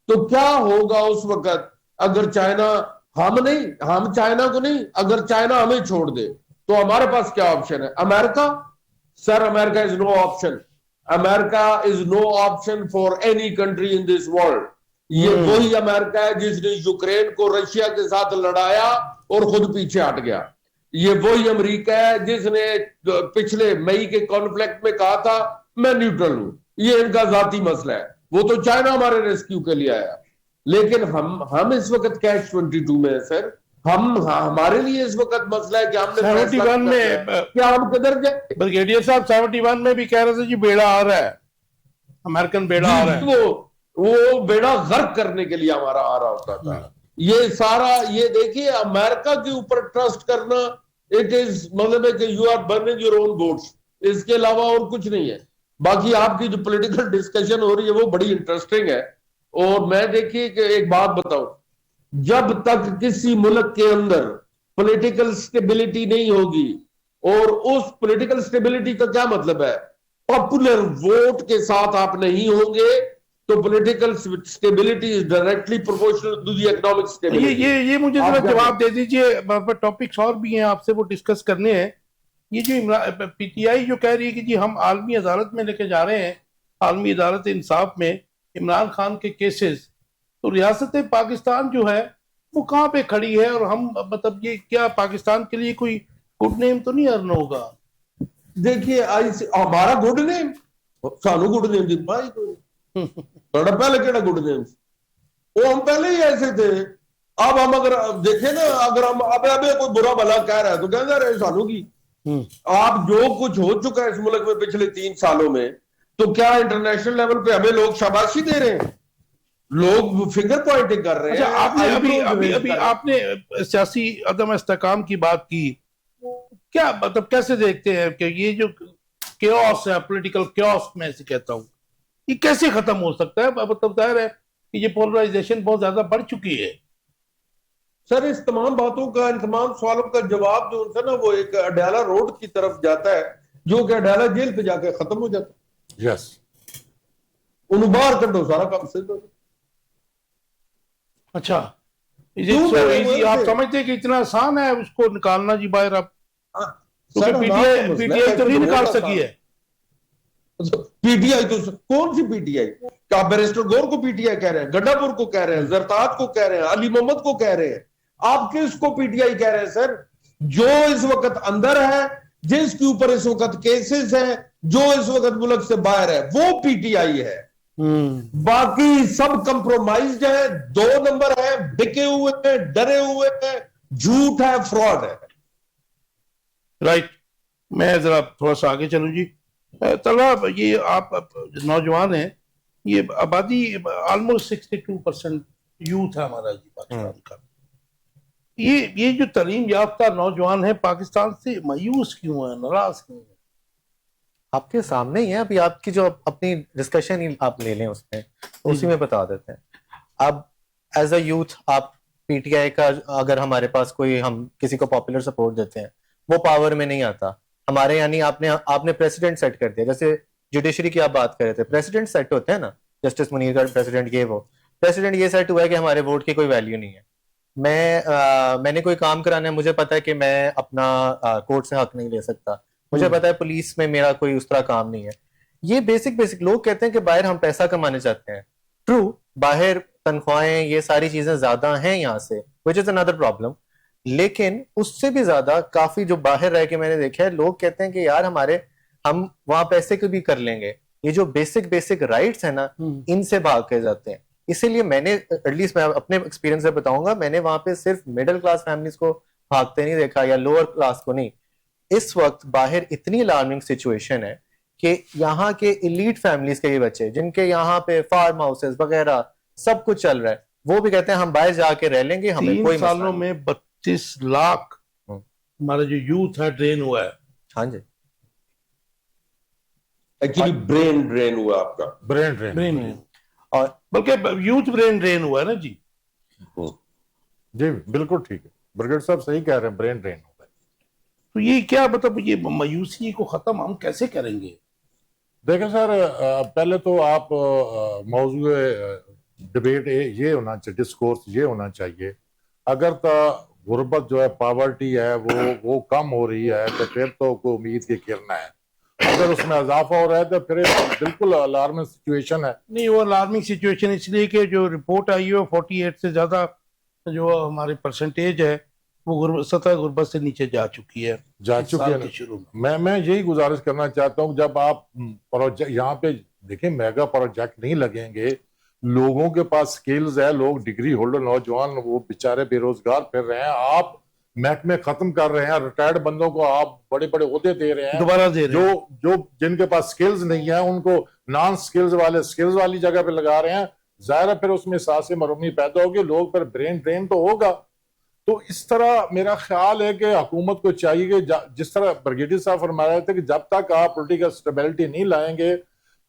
तो क्या होगा उस वक्त अगर चाइना, हम चाइना को नहीं, अगर चाइना हमें छोड़ दे, तो हमारे पास क्या ऑप्शन है? America? Sir, America is no option. America is no option for any country in this world. ये वही अमेरिका है जिसने यूक्रेन को रशिया के साथ लड़ाया और खुद पीछे हट गया। ये वही अमेरिका है जिसने पिछले मई के कॉन्फ्लिक्ट में कहा था मैं न्यूट्रल हूं, ये इनका जाती मसला है। वो तो चाइना हमारे रेस्क्यू के लिए आया। लेकिन हम इस वक्त कैच 22 में है सर। हमारे लिए इस वक्त मसला है कि हमने 71 में क्या हम किधर जाए? ब्रिगेडियर साहब 71 में भी कह रहे थे जी बेड़ा आ रहा है, अमेरिकन बेड़ा आ रहा है। वो बेड़ा गर्क करने के लिए हमारा आ रहा होता था। ये सारा, ये देखिए, अमेरिका के ऊपर ट्रस्ट करना, इट इज मतलब है कि you are burning your own boats. इसके अलावा और कुछ नहीं है। बाकी आपकी जो पॉलिटिकल डिस्कशन हो रही है वो बड़ी इंटरेस्टिंग है। और मैं देखिए कि एक बात बताऊं, जब तक किसी मुल्क के अंदर पॉलिटिकल स्टेबिलिटी नहीं होगी, और उस पॉलिटिकल स्टेबिलिटी का क्या मतलब है, पॉपुलर वोट के साथ आप नहीं होंगे, तो political stability is directly proportional to the economic stability. ये मुझे जरा जवाब दे दीजिए, टॉपिक्स और भी हैं आपसे वो डिस्कस करने हैं। ये जो पीटीआई जो कह रही है कि जी हम आलमी अदालत में लेके जा रहे हैं, आलमी अदालत इंसाफ में इमरान खान के केसेस, तो रियासत पाकिस्तान जो है वो कहाँ पे खड़ी है? और हम मतलब ये क्या पाकिस्तान के लिए कोई गुड नेम तो नहीं अर्न होगा? देखिए, हमारा गुड नेम, सानू गुड नेम दी भाई थोड़ा पहले केड़ा गुड नेम, वो हम पहले ही ऐसे थे। अब हम अगर देखें ना, अगर हम अब कोई बुरा भला कह रहा है तो कहना रहे सानू की। आप जो कुछ हो चुका है इस मुल्क में पिछले 3 सालों में, तो क्या इंटरनेशनल लेवल पे हमें लोग शाबाशी दे रहे हैं? लोग फिंगर पॉइंटिंग कर रहे हैं। अच्छा, आपने आपने सियासी अदम इस्तेकाम की बात की, क्या मतलब कैसे देखते हैं कि ये जो केओस है, पॉलिटिकल केओस मैं इसे कहता हूं, ये कैसे खत्म हो सकता है? मतलब जाहिर है कि ये पोलराइजेशन बहुत ज्यादा बढ़ चुकी है। सर, इस तमाम बातों का, इन तमाम सवालों का जवाब जो है ना, वो एक अडयाला रोड की तरफ जाता है, जो कि अडयाला जेल पे जाके खत्म हो जाता है। यस, उन्हें बाहर कटो, सारा काम सिद्ध हो। अच्छा, Is it क्यों so कर रहे easy? हो आप ऐसे? समझते हैं कि इतना आसान है उसको निकालना जी बाहर? आप सर, क्योंकि हम आपको मसला पीटीआई तो नहीं बहुत निकाल आसान सकी है। पीटीआई तो कौन सी पीटीआई? क्या बैरिस्टर गौर को पीटीआई कह रहे हैं, गड्ढापुर को कह रहे हैं, जरताज को कह रहे हैं, अली मोहम्मद को कह रहे हैं? आप किसको पीटीआई कह रहे हैं सर? जो इस वक्त अंदर है, जिसके ऊपर इस वक्त केसेस है, जो इस वक्त मुल्क से बाहर है, वो पीटीआई है। बाकी सब कंप्रोमाइज्ड है, 2 नंबर है, बिके हुए हैं, डरे हुए हैं, झूठ है, फ्रॉड है। राइट, मैं जरा थोड़ा सा आगे चलूं जी। तलब ये आप नौजवान हैं, ये आबादी ऑलमोस्ट 62% यूथ है हमारा जी पाकिस्तान का। ये जो तालीम याफ्ता नौजवान है पाकिस्तान से मायूस क्यों है, नाराज क्यों है? आपके सामने ही है अभी, आपकी जो अपनी डिस्कशन ही आप ले लें उसमें, तो उसी में बता देते हैं। अब एज अ यूथ आप पीटीआई का, अगर हमारे पास कोई, हम किसी को पॉपुलर सपोर्ट देते हैं, वो पावर में नहीं आता हमारे, यानी आपने प्रेसिडेंट सेट कर दिया। जैसे जुडिशरी की आप बात कर रहे थे, प्रेसिडेंट सेट होते हैं ना, जस्टिस मुनीर का प्रेसिडेंट, ये वो प्रेसिडेंट ये सेट हुआ है कि हमारे वोट की कोई वैल्यू नहीं है। मैंने कोई काम कराना है, मुझे पता है कि मैं अपना कोर्ट से हक नहीं ले सकता, मुझे पता है पुलिस में मेरा कोई उस तरह काम नहीं है। ये बेसिक लोग कहते हैं कि बाहर हम पैसा कमाने चाहते हैं। ट्रू, बाहर तनख्वाहें ये सारी चीजें ज्यादा हैं यहाँ से, विच इज अनदर प्रॉब्लम। लेकिन उससे भी ज्यादा काफी जो बाहर रह के मैंने देखा है, लोग कहते हैं कि यार हम वहां पैसे को भी कर लेंगे, ये जो बेसिक राइट्स है ना, इनसे भाग के जाते हैं। इसीलिए मैंने, एटलीस्ट मैं अपने एक्सपीरियंस से बताऊंगा, मैंने वहां पे सिर्फ मिडिल क्लास फैमिलीज को भागते नहीं देखा, या लोअर क्लास को नहीं। इस वक्त बाहर इतनी अलार्मिंग सिचुएशन है कि यहाँ के इलीट फैमिलीज के ये बच्चे, जिनके यहाँ पे फार्म हाउसेस वगैरह सब कुछ चल रहा है, वो भी कहते हैं हम बाहर जाके रह लेंगे, हमें 3 कोई सालों में 32 लाख हमारा जो यूथ है ड्रेन हुआ है। हाँ जी, एक्चुअली ब्रेन ड्रेन हुआ आपका, ब्रेन ड्रेन। ब्रेन, और बल्कि यूथ ब्रेन ड्रेन हुआ है ना जी। जी बिल्कुल ठीक है, ब्रिगेड साहब सही कह रहे हैं, ब्रेन ड्रेन हो गया। तो ये क्या मतलब, ये मायूसी को खत्म हम कैसे करेंगे? देखें सर, पहले तो आप मौजूद डिबेट ये होना चाहिए, डिस्कोर्स ये होना चाहिए, अगर तो गुर्बत जो है, पावर्टी है, वो कम हो रही है, तो फिर तो कोई उम्मीद की किरण है। अगर उसमें इजाफा हो रहा है तो फिर बिल्कुल अलार्मिंग सिचुएशन है। नहीं, वो अलार्मिंग सिचुएशन इसलिए कि जो रिपोर्ट आई है 48 से ज्यादा जो हमारी परसेंटेज है, वो सतह गुर्बत से नीचे जा चुकी है शुरू में। मैं यही गुजारिश करना चाहता हूँ, जब आप प्रोजेक्ट यहाँ पे देखें, मेगा प्रोजेक्ट नहीं लगेंगे, लोगों के पास स्किल्स है, लोग डिग्री होल्डर नौजवान वो बेचारे बेरोजगार फिर रहे हैं, आप महकमे खत्म कर रहे हैं, रिटायर्ड बंदों को आप बड़े बड़े ओहदे दे रहे हैं, दोबारा दे रहे हैं। जो जिनके पास स्किल्स नहीं है उनको नॉन स्किल्स वाले स्किल्स वाली जगह पे लगा रहे हैं। जाहिर है फिर उसमें एहसास मरूमी पैदा होगी, लोग फिर ब्रेन ड्रेन तो होगा। तो इस तरह मेरा ख्याल है कि हुकूमत को चाहिए कि जिस तरह ब्रिगेडियर साहब फरमा रहे थे कि जब तक आप पॉलिटिकल स्टेबिलिटी नहीं लाएंगे,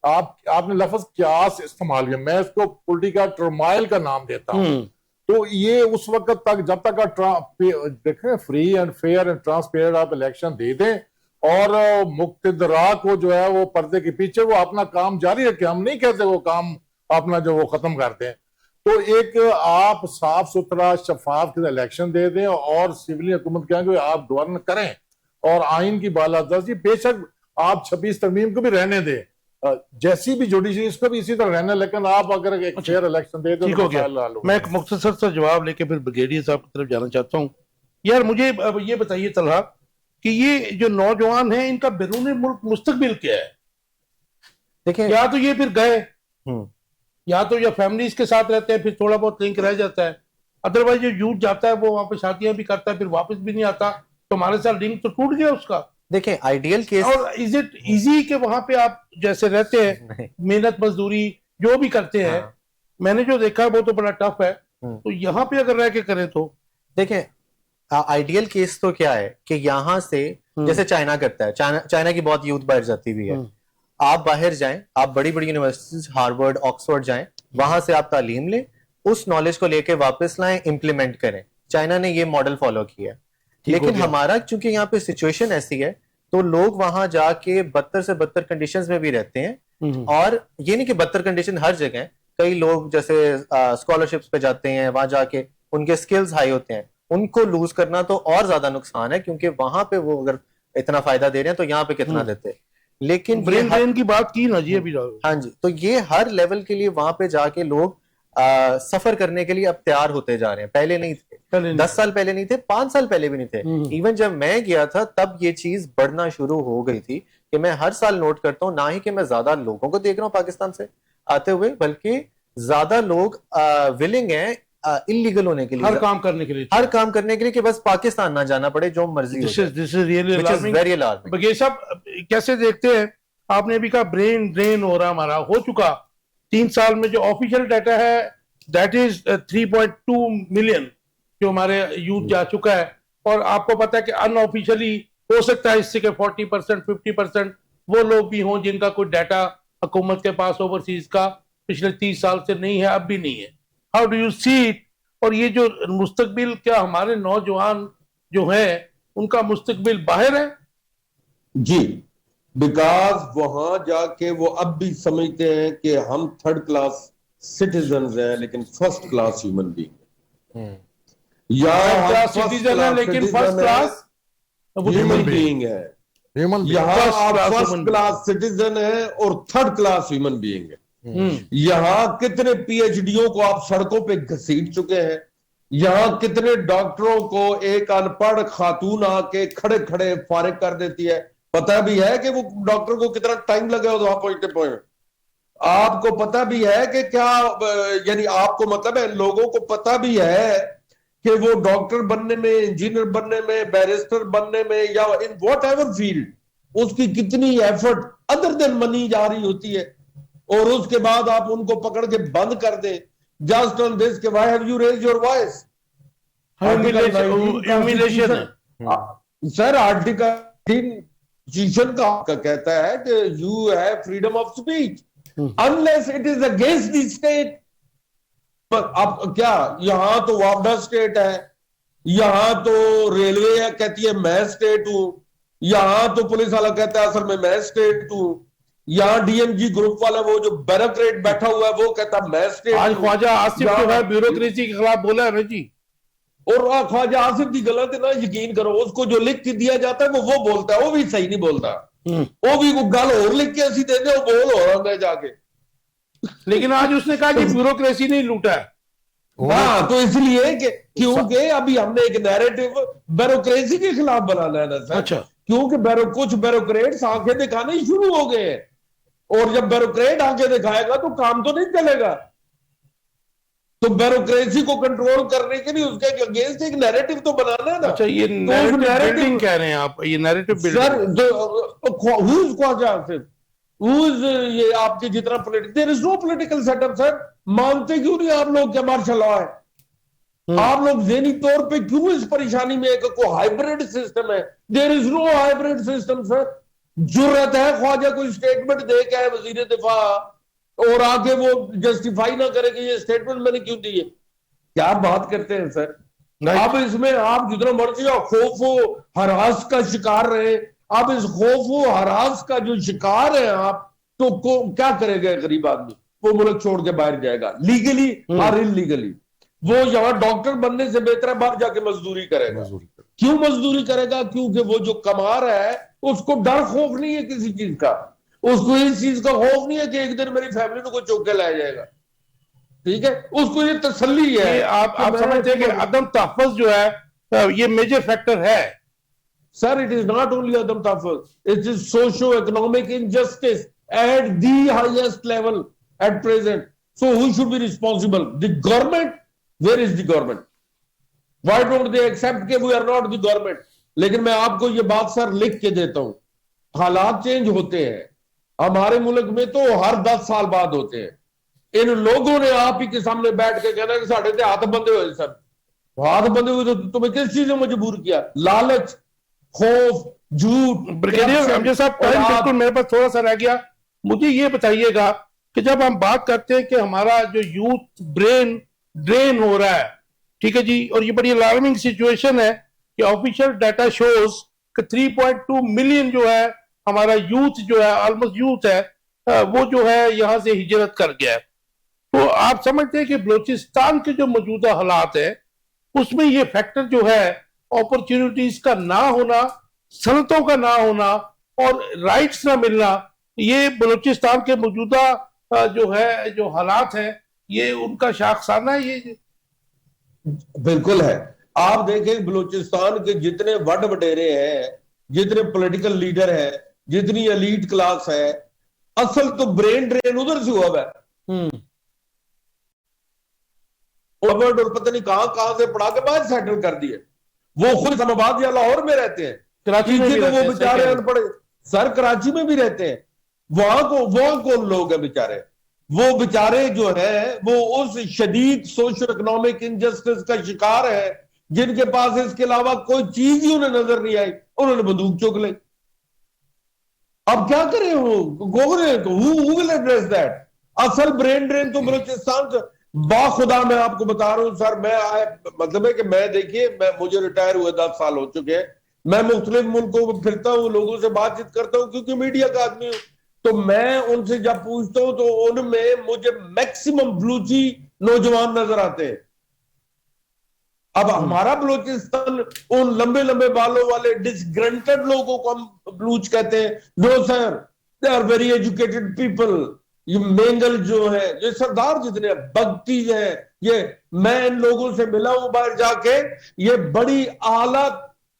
आपने लफ्ज क्यास इस्तेमाल किया, मैं इसको पॉलिटिकल टर्माइल का नाम देता हूं। तो ये उस वक्त तक, जब तक देखें free and fair and transparent आप इलेक्शन दे दें और मुक्तदरा को जो है वो पर्दे के पीछे वो अपना काम जारी रखें, हम नहीं कहते वो काम अपना जो वो खत्म कर दें। तो एक आप साफ सुथरा शफाफ इलेक्शन दे दें और सिविल हुकूमत कहेंगे आप गवर्न करें और आइन की बालादस्ती, बेशक आप 26 तरमीम को भी रहने दें, जैसी भी जुडिशरी इसको भी इसी तरह रहना, लेकिन आप अगर एक फेयर इलेक्शन दे दो तो मैं एक मुख्तसर सा जवाब लेके फिर ब्रिगेडियर साहब की तरफ जाना चाहता हूँ। यार मुझे अब ये बताइए तलहा कि ये जो नौजवान हैं इनका बैरून मुल्क मुस्तकबिल क्या है? देखिए, या तो ये फिर गए, या तो या फैमिलीज के साथ रहते हैं, फिर थोड़ा बहुत लिंक रह जाता है, अदरवाइज जो यूथ जाता है वो वहां पे शादियां भी करता है, फिर वापस भी नहीं आता, तो हमारे साथ लिंक तो टूट गया उसका। देखिए आइडियल केस, और इज इट इजी कि वहां पे आप जैसे रहते हैं, मेहनत मजदूरी जो भी करते हैं, मैंने जो देखा है वो तो बड़ा टफ है, तो यहाँ पे अगर रह के करें तो देखें आइडियल केस तो क्या है कि यहाँ से जैसे चाइना करता है, चाइना की बहुत यूथ बाहर जाती भी है, आप बाहर जाएं, आप बड़ी बड़ी यूनिवर्सिटीज हार्वर्ड ऑक्सफोर्ड जाएं, वहां से आप तालीम लें, उस नॉलेज को लेके वापस लाएं, इंप्लीमेंट करें। चाइना ने ये मॉडल फॉलो किया। लेकिन हमारा चूंकि यहाँ पे सिचुएशन ऐसी है, तो लोग वहां जाके बदतर से बदतर कंडीशंस में भी रहते हैं। और ये नहीं कि बदतर कंडीशन हर जगह, कई लोग जैसे स्कॉलरशिप्स पे जाते हैं, वहां जाके उनके स्किल्स हाई होते हैं, उनको लूज करना तो और ज्यादा नुकसान है, क्योंकि वहां पे वो अगर इतना फायदा दे रहे हैं तो यहाँ पे कितना देते। लेकिन ब्रेन ड्रेन की बात की ना जी अभी। हाँ जी, तो ये हर लेवल के लिए वहां पे जाके लोग सफर करने के लिए अब तैयार होते जा रहे हैं। पहले नहीं थे, 10 साल पहले नहीं थे, 5 साल पहले भी नहीं थे। इवन जब मैं गया था तब ये चीज बढ़ना शुरू हो गई थी कि मैं हर साल नोट करता हूँ, ना ही कि मैं ज्यादा लोगों को देख रहा हूँ पाकिस्तान से आते हुए, बल्कि ज्यादा लोग विलिंग हैं इलीगल होने के लिए, हर काम करने के लिए, हर काम करने के लिए, कि बस पाकिस्तान ना जाना पड़े, जो मर्जी। This is really alarming. Very alarming. बगैर साहब कैसे देखते हैं, आपने भी कहा ब्रेन ड्रेन हो रहा, हमारा हो चुका 3 साल में। जो ऑफिशियल डाटा है दैट इज 3.2 मिलियन जो हमारे यूथ जा चुका है, और आपको पता है कि अनऑफिशियली हो सकता है इससे के 40% 50% वो लोग भी हों जिनका कोई डाटा हुकूमत के पास ओवरसीज का पिछले 30 साल से नहीं है, अब भी नहीं है। How do you see it? और ये जो मुस्तकबिल, क्या हमारे नौजवान जो है उनका मुस्तकबिल बाहर है? जी, बिकॉज वहां जाके वो अब भी समझते हैं कि हम 3rd क्लास सिटीजन हैं लेकिन 1st क्लास ह्यूमन बीइंग, या सिटीजन है लेकिन 1st क्लास ह्यूमन बीइंग है। यहाँ आप 1st क्लास सिटीजन है और 3rd क्लास ह्यूमन बीइंग है। यहाँ कितने पीएचडीओ को आप सड़कों पे घसीट चुके हैं, यहाँ कितने डॉक्टरों को एक अनपढ़ खातून आके खड़े खड़े फारिग कर देती है। पता भी है कि वो डॉक्टर को कितना टाइम लगा वहां पहुंचते पहुंचे। आपको पता भी है कि क्या, यानी आपको मतलब है लोगों को पता भी है कि वो डॉक्टर बनने में, इंजीनियर बनने में, बैरिस्टर बनने में, या इन वॉट एवर फील्ड उसकी कितनी एफर्ट अदर देन मनी जा रही होती है, और उसके बाद आप उनको पकड़ के बंद कर दें just on this, why have you raise your voice? Humiliation है सर। आर्टिकल कॉन्स्टिट्यूशन का कहता है कि you have freedom of speech unless it is against the state. अब क्या, यहां तो वापडा स्टेट है, यहां तो रेलवे है कहती है मैं स्टेट हूं, यहां तो पुलिस वाला कहता है असल में मैं स्टेट हूं, यहाँ डीएमजी ग्रुप वाला वो जो ब्यूरोक्रेट बैठा हुआ है वो कहता मैं स्टेट। आज ख्वाजा आसिफ जो है ब्यूरोक्रेसी के खिलाफ बोला है ना जी, और ख्वाजा आसिफ की गलत है ना, यकीन करो उसको जो लिख के दिया जाता है वो बोलता है, वो भी सही नहीं बोलता, वो भी गल और लिख के ऐसी देते वो बोल हो रहा है जाके। लेकिन आज उसने कहा कि ब्यूरोक्रेसी नहीं लूटा है। हाँ, तो इसलिए क्योंकि अभी हमने एक नैरेटिव ब्यूरोक्रेसी के खिलाफ बनाना है ना सर। अच्छा, क्योंकि कुछ ब्यूरोक्रेट्स आंखें दिखाने शुरू हो गए हैं, और जब ब्यूरोक्रेट आंखें दिखाएगा तो काम तो नहीं चलेगा। तो ब्यूरोक्रेसी को कंट्रोल करने के लिए उसके अगेंस्ट एक नैरेटिव तो बनाना है ना। अच्छा, ये नैरेटिव बिल्डिंग कह रहे हैं आप, ये narrative building sir. Who is Khawaja Asif, who is ये आपके जितना political, there is no political setup sir. मानते क्यों नहीं आप लोग क्या मार्शल लॉ है? आप लोग ज़हनी तौर पे क्यों इस परेशानी में एक को हाइब्रिड सिस्टम है? There is no hybrid system sir. जुर्रत है ख्वाजा कोई स्टेटमेंट दे के वजीर दिफा और आगे वो जस्टिफाई ना करे कि ये स्टेटमेंट मैंने क्यों दी है? क्या बात करते हैं सर। अब इसमें आप जितना मर्जी खौफ हरास का शिकार रहे, आप इस खौफ हरास का जो शिकार है आप, तो क्या करेगा गरीब आदमी? वो मुल्क छोड़ के बाहर जाएगा, लीगली और इलीगली। वो यहाँ डॉक्टर बनने से बेहतर है बाहर जाके मजदूरी करेगा। क्यों मजदूरी करेगा? क्योंकि वो जो कमा रहा है उसको डर खौफ नहीं है किसी चीज का, उसको इस चीज का खौफ नहीं है कि एक दिन मेरी फैमिली को कोई चौक के लाया जाएगा। ठीक है, उसको ये तसल्ली है। आप समझते हैं कि अदम तहफ़्फ़ुज़ जो है ये मेजर फैक्टर है? Sir, it is not only अदम तहफ़्फ़ुज़, it is socio economic injustice at the highest level at present. So who should be responsible? The government. Where is the government? Why don't they accept के we are not the government? लेकिन मैं आपको ये बात sir लिख के देता हूं, हालात चेंज होते हैं हमारे मुल्क में तो हर 10 साल बाद होते हैं। इन लोगों ने आप ही के सामने बैठ के कहना कि साढ़े ते हाथ बंधे हुए सर। हाथ बंधे हुए तो तुम्हें किस चीज ने मजबूर किया? लालच, खौफ, झूठ। ब्रिगेडियर अमजद साहब, टाइम बिल्कुल मेरे पास थोड़ा सा रह गया। मुझे ये बताइएगा कि जब हम बात करते हैं कि हमारा जो यूथ ब्रेन ड्रेन हो रहा है, ठीक है जी, और ये बड़ी अलार्मिंग सिचुएशन है कि ऑफिशियल डाटा शोज कि 3.2 मिलियन जो है हमारा यूथ जो है, ऑलमोस्ट यूथ है, वो जो है यहां से हिजरत कर गया है। तो आप समझते हैं कि बलूचिस्तान के जो मौजूदा हालात है उसमें ये फैक्टर जो है अपॉर्चुनिटीज का ना होना, सनतों का ना होना और राइट्स ना मिलना, ये बलूचिस्तान के मौजूदा जो है जो हालात है ये उनका शाखसाना है ये। बिल्कुल है। आप देखें बलूचिस्तान के जितने वड वडेरे हैं, जितने पॉलिटिकल लीडर हैं, जितनी एलीट क्लास है, असल तो ब्रेन ड्रेन उधर से हुआ है। और पता नहीं कहां कहां से पढ़ा के बाद सेटल कर दिए। वो खुद इस्लामाबाद या लाहौर में रहते हैं, कराची में भी तो वो रहते हैं, बेचारे सही अनपढ़ सर कराची में भी रहते हैं। वहां कौन लोग हैं बेचारे? वो बेचारे जो है वो उस शदीद सोशल इकोनॉमिक इनजस्टिस का शिकार है, जिनके पास इसके अलावा कोई चीज ही उन्हें नजर नहीं आई, उन्होंने बंदूक चुक ली। अब क्या करें? Who will address that? असल ब्रेन ड्रेन तो बलूचिस्तान से बाखुदा मैं आपको बता रहा हूं सर। मतलब है कि मैं देखिए, मुझे रिटायर हुए 10 साल हो चुके हैं। मैं मुख्तलिफ मुल्कों में फिरता हूं, लोगों से बातचीत करता हूं क्योंकि मीडिया का आदमी हूं। तो मैं उनसे जब पूछता हूं तो उनमें मुझे मैक्सिमम बलूची नौजवान नजर आते हैं। अब हमारा बलूचिस्तान उन लंबे लंबे बालों वाले डिसग्रंटेड लोगों को हम बलूच कहते हैं। No sir, they are very educated people. ये मेंगल जो है, ये सरदार जितने भक्ति है, ये मैं इन लोगों से मिला हूं बाहर जाके, ये बड़ी आला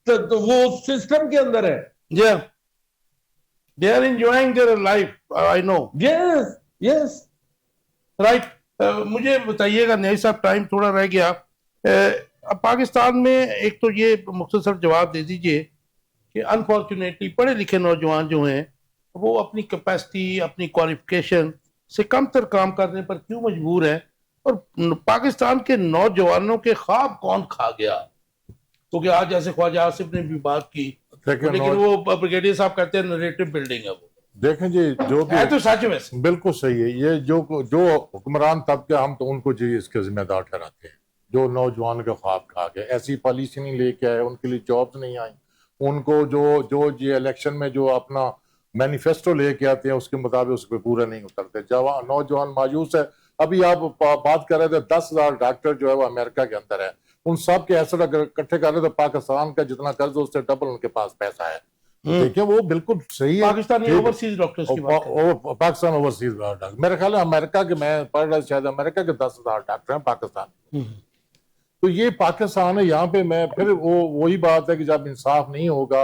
वो सिस्टम के अंदर है। Yeah, they are enjoying their life, I know. Yes yes. Right. मुझे बताइएगा नहीं साहब, टाइम थोड़ा रह गया। अब पाकिस्तान में एक तो ये मुख्तसर जवाब दे दीजिए कि अनफॉर्चुनेटली पढ़े लिखे नौजवान जो हैं वो अपनी कैपेसिटी, अपनी क्वालिफिकेशन से कमतर काम करने पर क्यों मजबूर है, और पाकिस्तान के नौजवानों के ख्वाब कौन खा गया? क्योंकि आज जैसे ख्वाजा आसिफ ने भी बात की, लेकिन वो ब्रिगेडियर साहब कहते हैं नरेटिव बिल्डिंग है। वो देखें जी, जो है तो सच वैसे बिल्कुल सही है। ये जो हुक्मरान तबके, हम तो उनको जी इसके जिम्मेदार ठहराते हैं, जो नौजवान के ख्वाब खा गए, ऐसी पॉलिसी नहीं लेके आए, उनके लिए जॉब्स नहीं आई, उनको जो ये इलेक्शन में जो अपना मैनिफेस्टो लेके आते हैं उसके मुताबिक उस पर पूरा नहीं उतरते। जवान नौजवान मायूस है। अभी आप बात कर रहे थे 10,000 डॉक्टर जो है वो अमेरिका के अंदर है, उन सब के ऐसे इकट्ठे कर रहे थे, पाकिस्तान का जितना कर्ज उससे डबल उनके पास पैसा है। देखिए वो बिल्कुल सही है। पाकिस्तानी ओवरसीज डॉक्टर्स की बात है। पाकिस्तान ओवरसीज डॉक्टर, मेरे ख्याल है अमेरिका के, मैं पढ़ रहा शायद अमेरिका के 10,000 डॉक्टर हैं पाकिस्तान। तो ये पाकिस्तान है। यहाँ पे मैं फिर वही बात है कि जब इंसाफ नहीं होगा।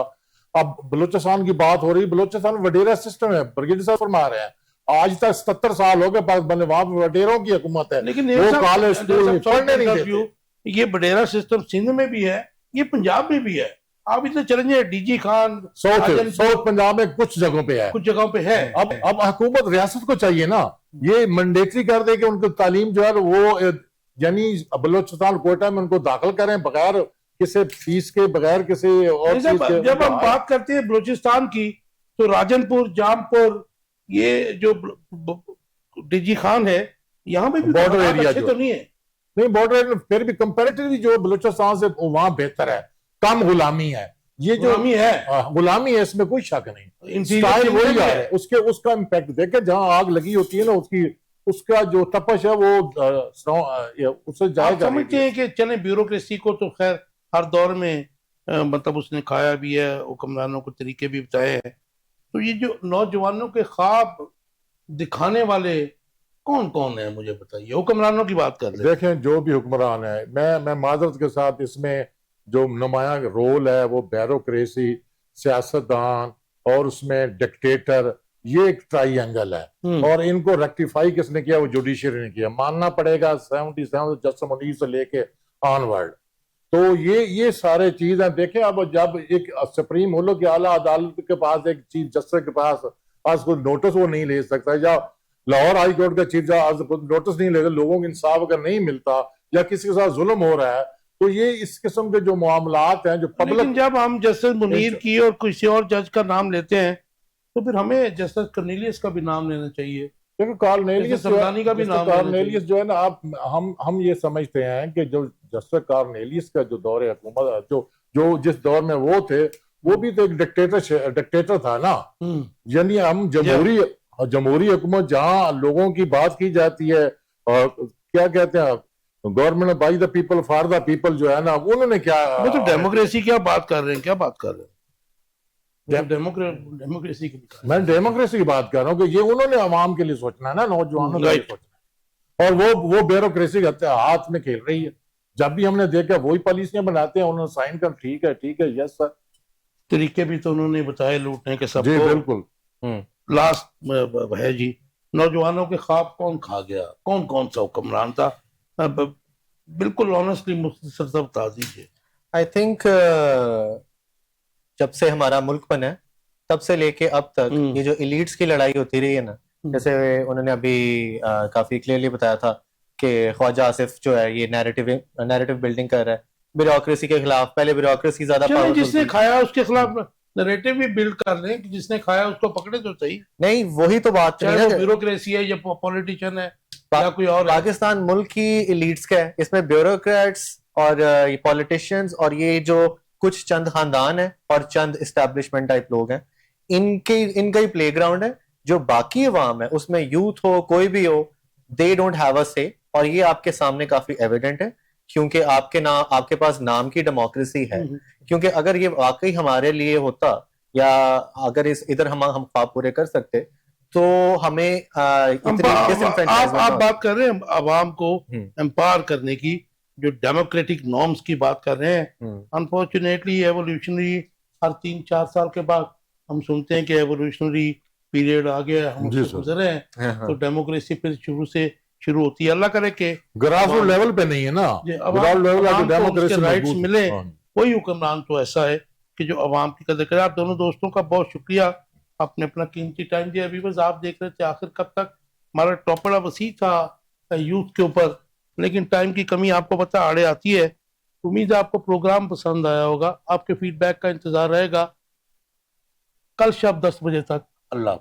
अब बलूचिस्तान की बात हो रही, बलूचिस्तान वडेरा सिस्टम है, ब्रिगेडियर साहब फरमा रहे हैं आज तक 77 साल हो गए बने, वहां पे वडेरों की हुकूमत है, लेकिन वो कॉलेज स्कूल में पढ़ने नहीं देते। ये बडेरा सिस्टम सिंध में भी है, ये पंजाब में भी है। आप इधर चलेंगे डीजी खान साउथ पंजाब में कुछ जगहों पे है, कुछ जगहों पे है। अब हुकूमत रियासत को चाहिए ना, ये मैंडेटरी कर दे कि उनको तालीम जो है वो, यानी बलूचिस्तान कोटा में उनको दाखिल करें बगैर किसी फीस के, बगैर किसी और चीज के। जब हम बात करते हैं बलूचिस्तान की तो राजनपुर, जामपुर, ये जो डीजी खान है, यहाँ पे भी बॉर्डर एरिया तो नहीं है। नहीं, बॉर्डर फिर भी कंपैरेटिवली जो बलूचिस्तान से वहां बेहतर है, कम गुलामी है। ये जो गुलामी है इसमें कोई शक नहीं, स्टाइल वही है, उसका इम्पैक्ट देखे, जहां आग लगी होती है ना उसका जो तपश है वो उससे जाएगा। समझते हैं कि चले ब्यूरोक्रेसी को तो खैर हर दौर में मतलब उसने खाया भी है, हुक्मरानों को तरीके भी बताए हैं। तो ये जो नौजवानों के ख्वाब दिखाने वाले कौन कौन है मुझे बताइए, हुक्मरानों की बात कर रहे हैं। देखें जो भी हुक्मरान है, मैं माजरत के साथ इसमें जो नुमाया रोल है वो ब्यूरोक्रेसी, सियासतदान और उसमें डिक्टेटर, ये एक ट्राइएंगल है। और इनको रेक्टिफाई किसने किया? वो जुडिशरी ने किया। मानना पड़ेगा 77 जस्टिस मुनीर से लेके ऑनवर्ड। तो ये सारे चीज हैं। देखें अब जब एक सुप्रीम मुल्क की आला अदालत के पास एक चीफ जस्टिस के पास कोई नोटिस वो नहीं ले सकता, या लाहौर हाई कोर्ट का चीफ जस्टिस नोटिस नहीं लेता, लोगों को इंसाफ अगर नहीं मिलता या किसी के साथ जुल्म हो रहा है, तो ये इस किस्म के जो मामलात हैं जो पब्लिक। जब हम जस्टिस मुनीर की और किसी और जज का नाम लेते हैं तो फिर हमें जस्टिस कर्नेलियस का भी नाम लेना चाहिए। देखो कॉर्नेलियस का भी नाम, कॉर्नेलियस जो है ना, आप हम ये समझते हैं कि जो जस्टिस कॉर्नेलियस का जो दौर हुकूमत जो जिस दौर में वो थे, वो भी तो एक डिक्टेटर था ना। यानी हम जमहूरी हुकूमत जहाँ लोगों की बात की जाती है, और क्या कहते हैं government by the people for the people जो है ना, उन्होंने क्या, वो तो डेमोक्रेसी क्या बात कर रहे हैं, क्या बात कर रहे हैं, डेमोक्रेसी की बात। मैं डेमोक्रेसी की बात कर रहा हूँ कि ये उन्होंने आवाम के लिए सोचना है ना, नौजवानों के लिए राइट। सोचना है, और वो ब्यूरोक्रेसी के हाथ में खेल रही है। जब भी हमने देखा वही पॉलिसियां बनाते हैं, उन्होंने साइन कर, ठीक है, यस सर, तरीके भी तो उन्होंने बताए लूटने के जी सबको। बिल्कुल। लास्ट है जी, नौजवानों के ख्वाब कौन खा गया, कौन कौन सा हुक्मरान था, बिल्कुल ऑनेस्टली मुख्तसर सा बता दीजिए। आई थिंक जब से हमारा मुल्क बना है तब से लेके अब तक ये जो इलीट्स की लड़ाई होती रही है ना, जैसे उन्होंने अभी काफी क्लियरली बताया था कि ख्वाजा आसिफ जो है ये नैरेटिव बिल्डिंग कर रहा है ब्यूरोक्रेसी के खिलाफ। पहले ब्यूरोक्रेसी ज्यादा चलो, पावरफुल जिसने थी। खाया उसके खिलाफ नैरेटिव भी बिल्ड कर रहे हैं कि जिसने खाया उसको पकड़े तो सही, नहीं, वही तो बात चाहे नहीं वो है। ब्यूरोक्रेसी है या पॉलिटिशियन है या कोई और है। पाकिस्तान मुल्क की इलीट्स का है, इसमें ब्यूरोक्रेट्स और ये पॉलिटिशियंस और ये जो कुछ चंद खानदान है और चंद इस्टेब्लिशमेंट टाइप लोग हैं, इनका ही प्लेग्राउंड है। जो बाकी अवाम है उसमें यूथ हो कोई भी हो, दे डोंट हैव अ से, और ये आपके सामने काफी एविडेंट है क्योंकि आपके पास नाम की डेमोक्रेसी है। क्योंकि अगर ये वाकई हमारे लिए होता या अगर इधर हम ख्वाब पूरे कर सकते तो हमें इतनी आप disenfranchisement बात कर रहे हैं आवाम को हम्म। एम्पावर करने की, जो डेमोक्रेटिक नॉर्म्स की बात कर रहे हैं। हम्म। अनफॉर्चुनेटली एवोल्यूशनरी हर 3-4 साल के बाद हम सुनते हैं कि एवोल्यूशनरी पीरियड आ गया, हम जी उससे सर। गुजरे हैं, हाँ, तो डेमोक्रेसी फिर शुरू होती है। अल्लाह करे कि ग्रास रूट लेवल पे नहीं है ना, ग्राउंड लेवल अवाम को डेमोक्रेसी उसके राइट्स मजबूत मिले। है। कोई हुक्मरान तो ऐसा है कि जो अवाम की कदर करे। आप दोनों दोस्तों का बहुत शुक्रिया, आपने अपना कीमती टाइम दिया। अभी बस आप देख रहे थे आखिर कब तक, हमारा टॉपिक बड़ा वसी था यूथ के ऊपर, लेकिन टाइम की कमी आपको पता आड़े आती है। उम्मीद है आपको प्रोग्राम पसंद आया होगा, आपके फीडबैक का इंतजार रहेगा। कल शाम 10 बजे तक। अल्लाह।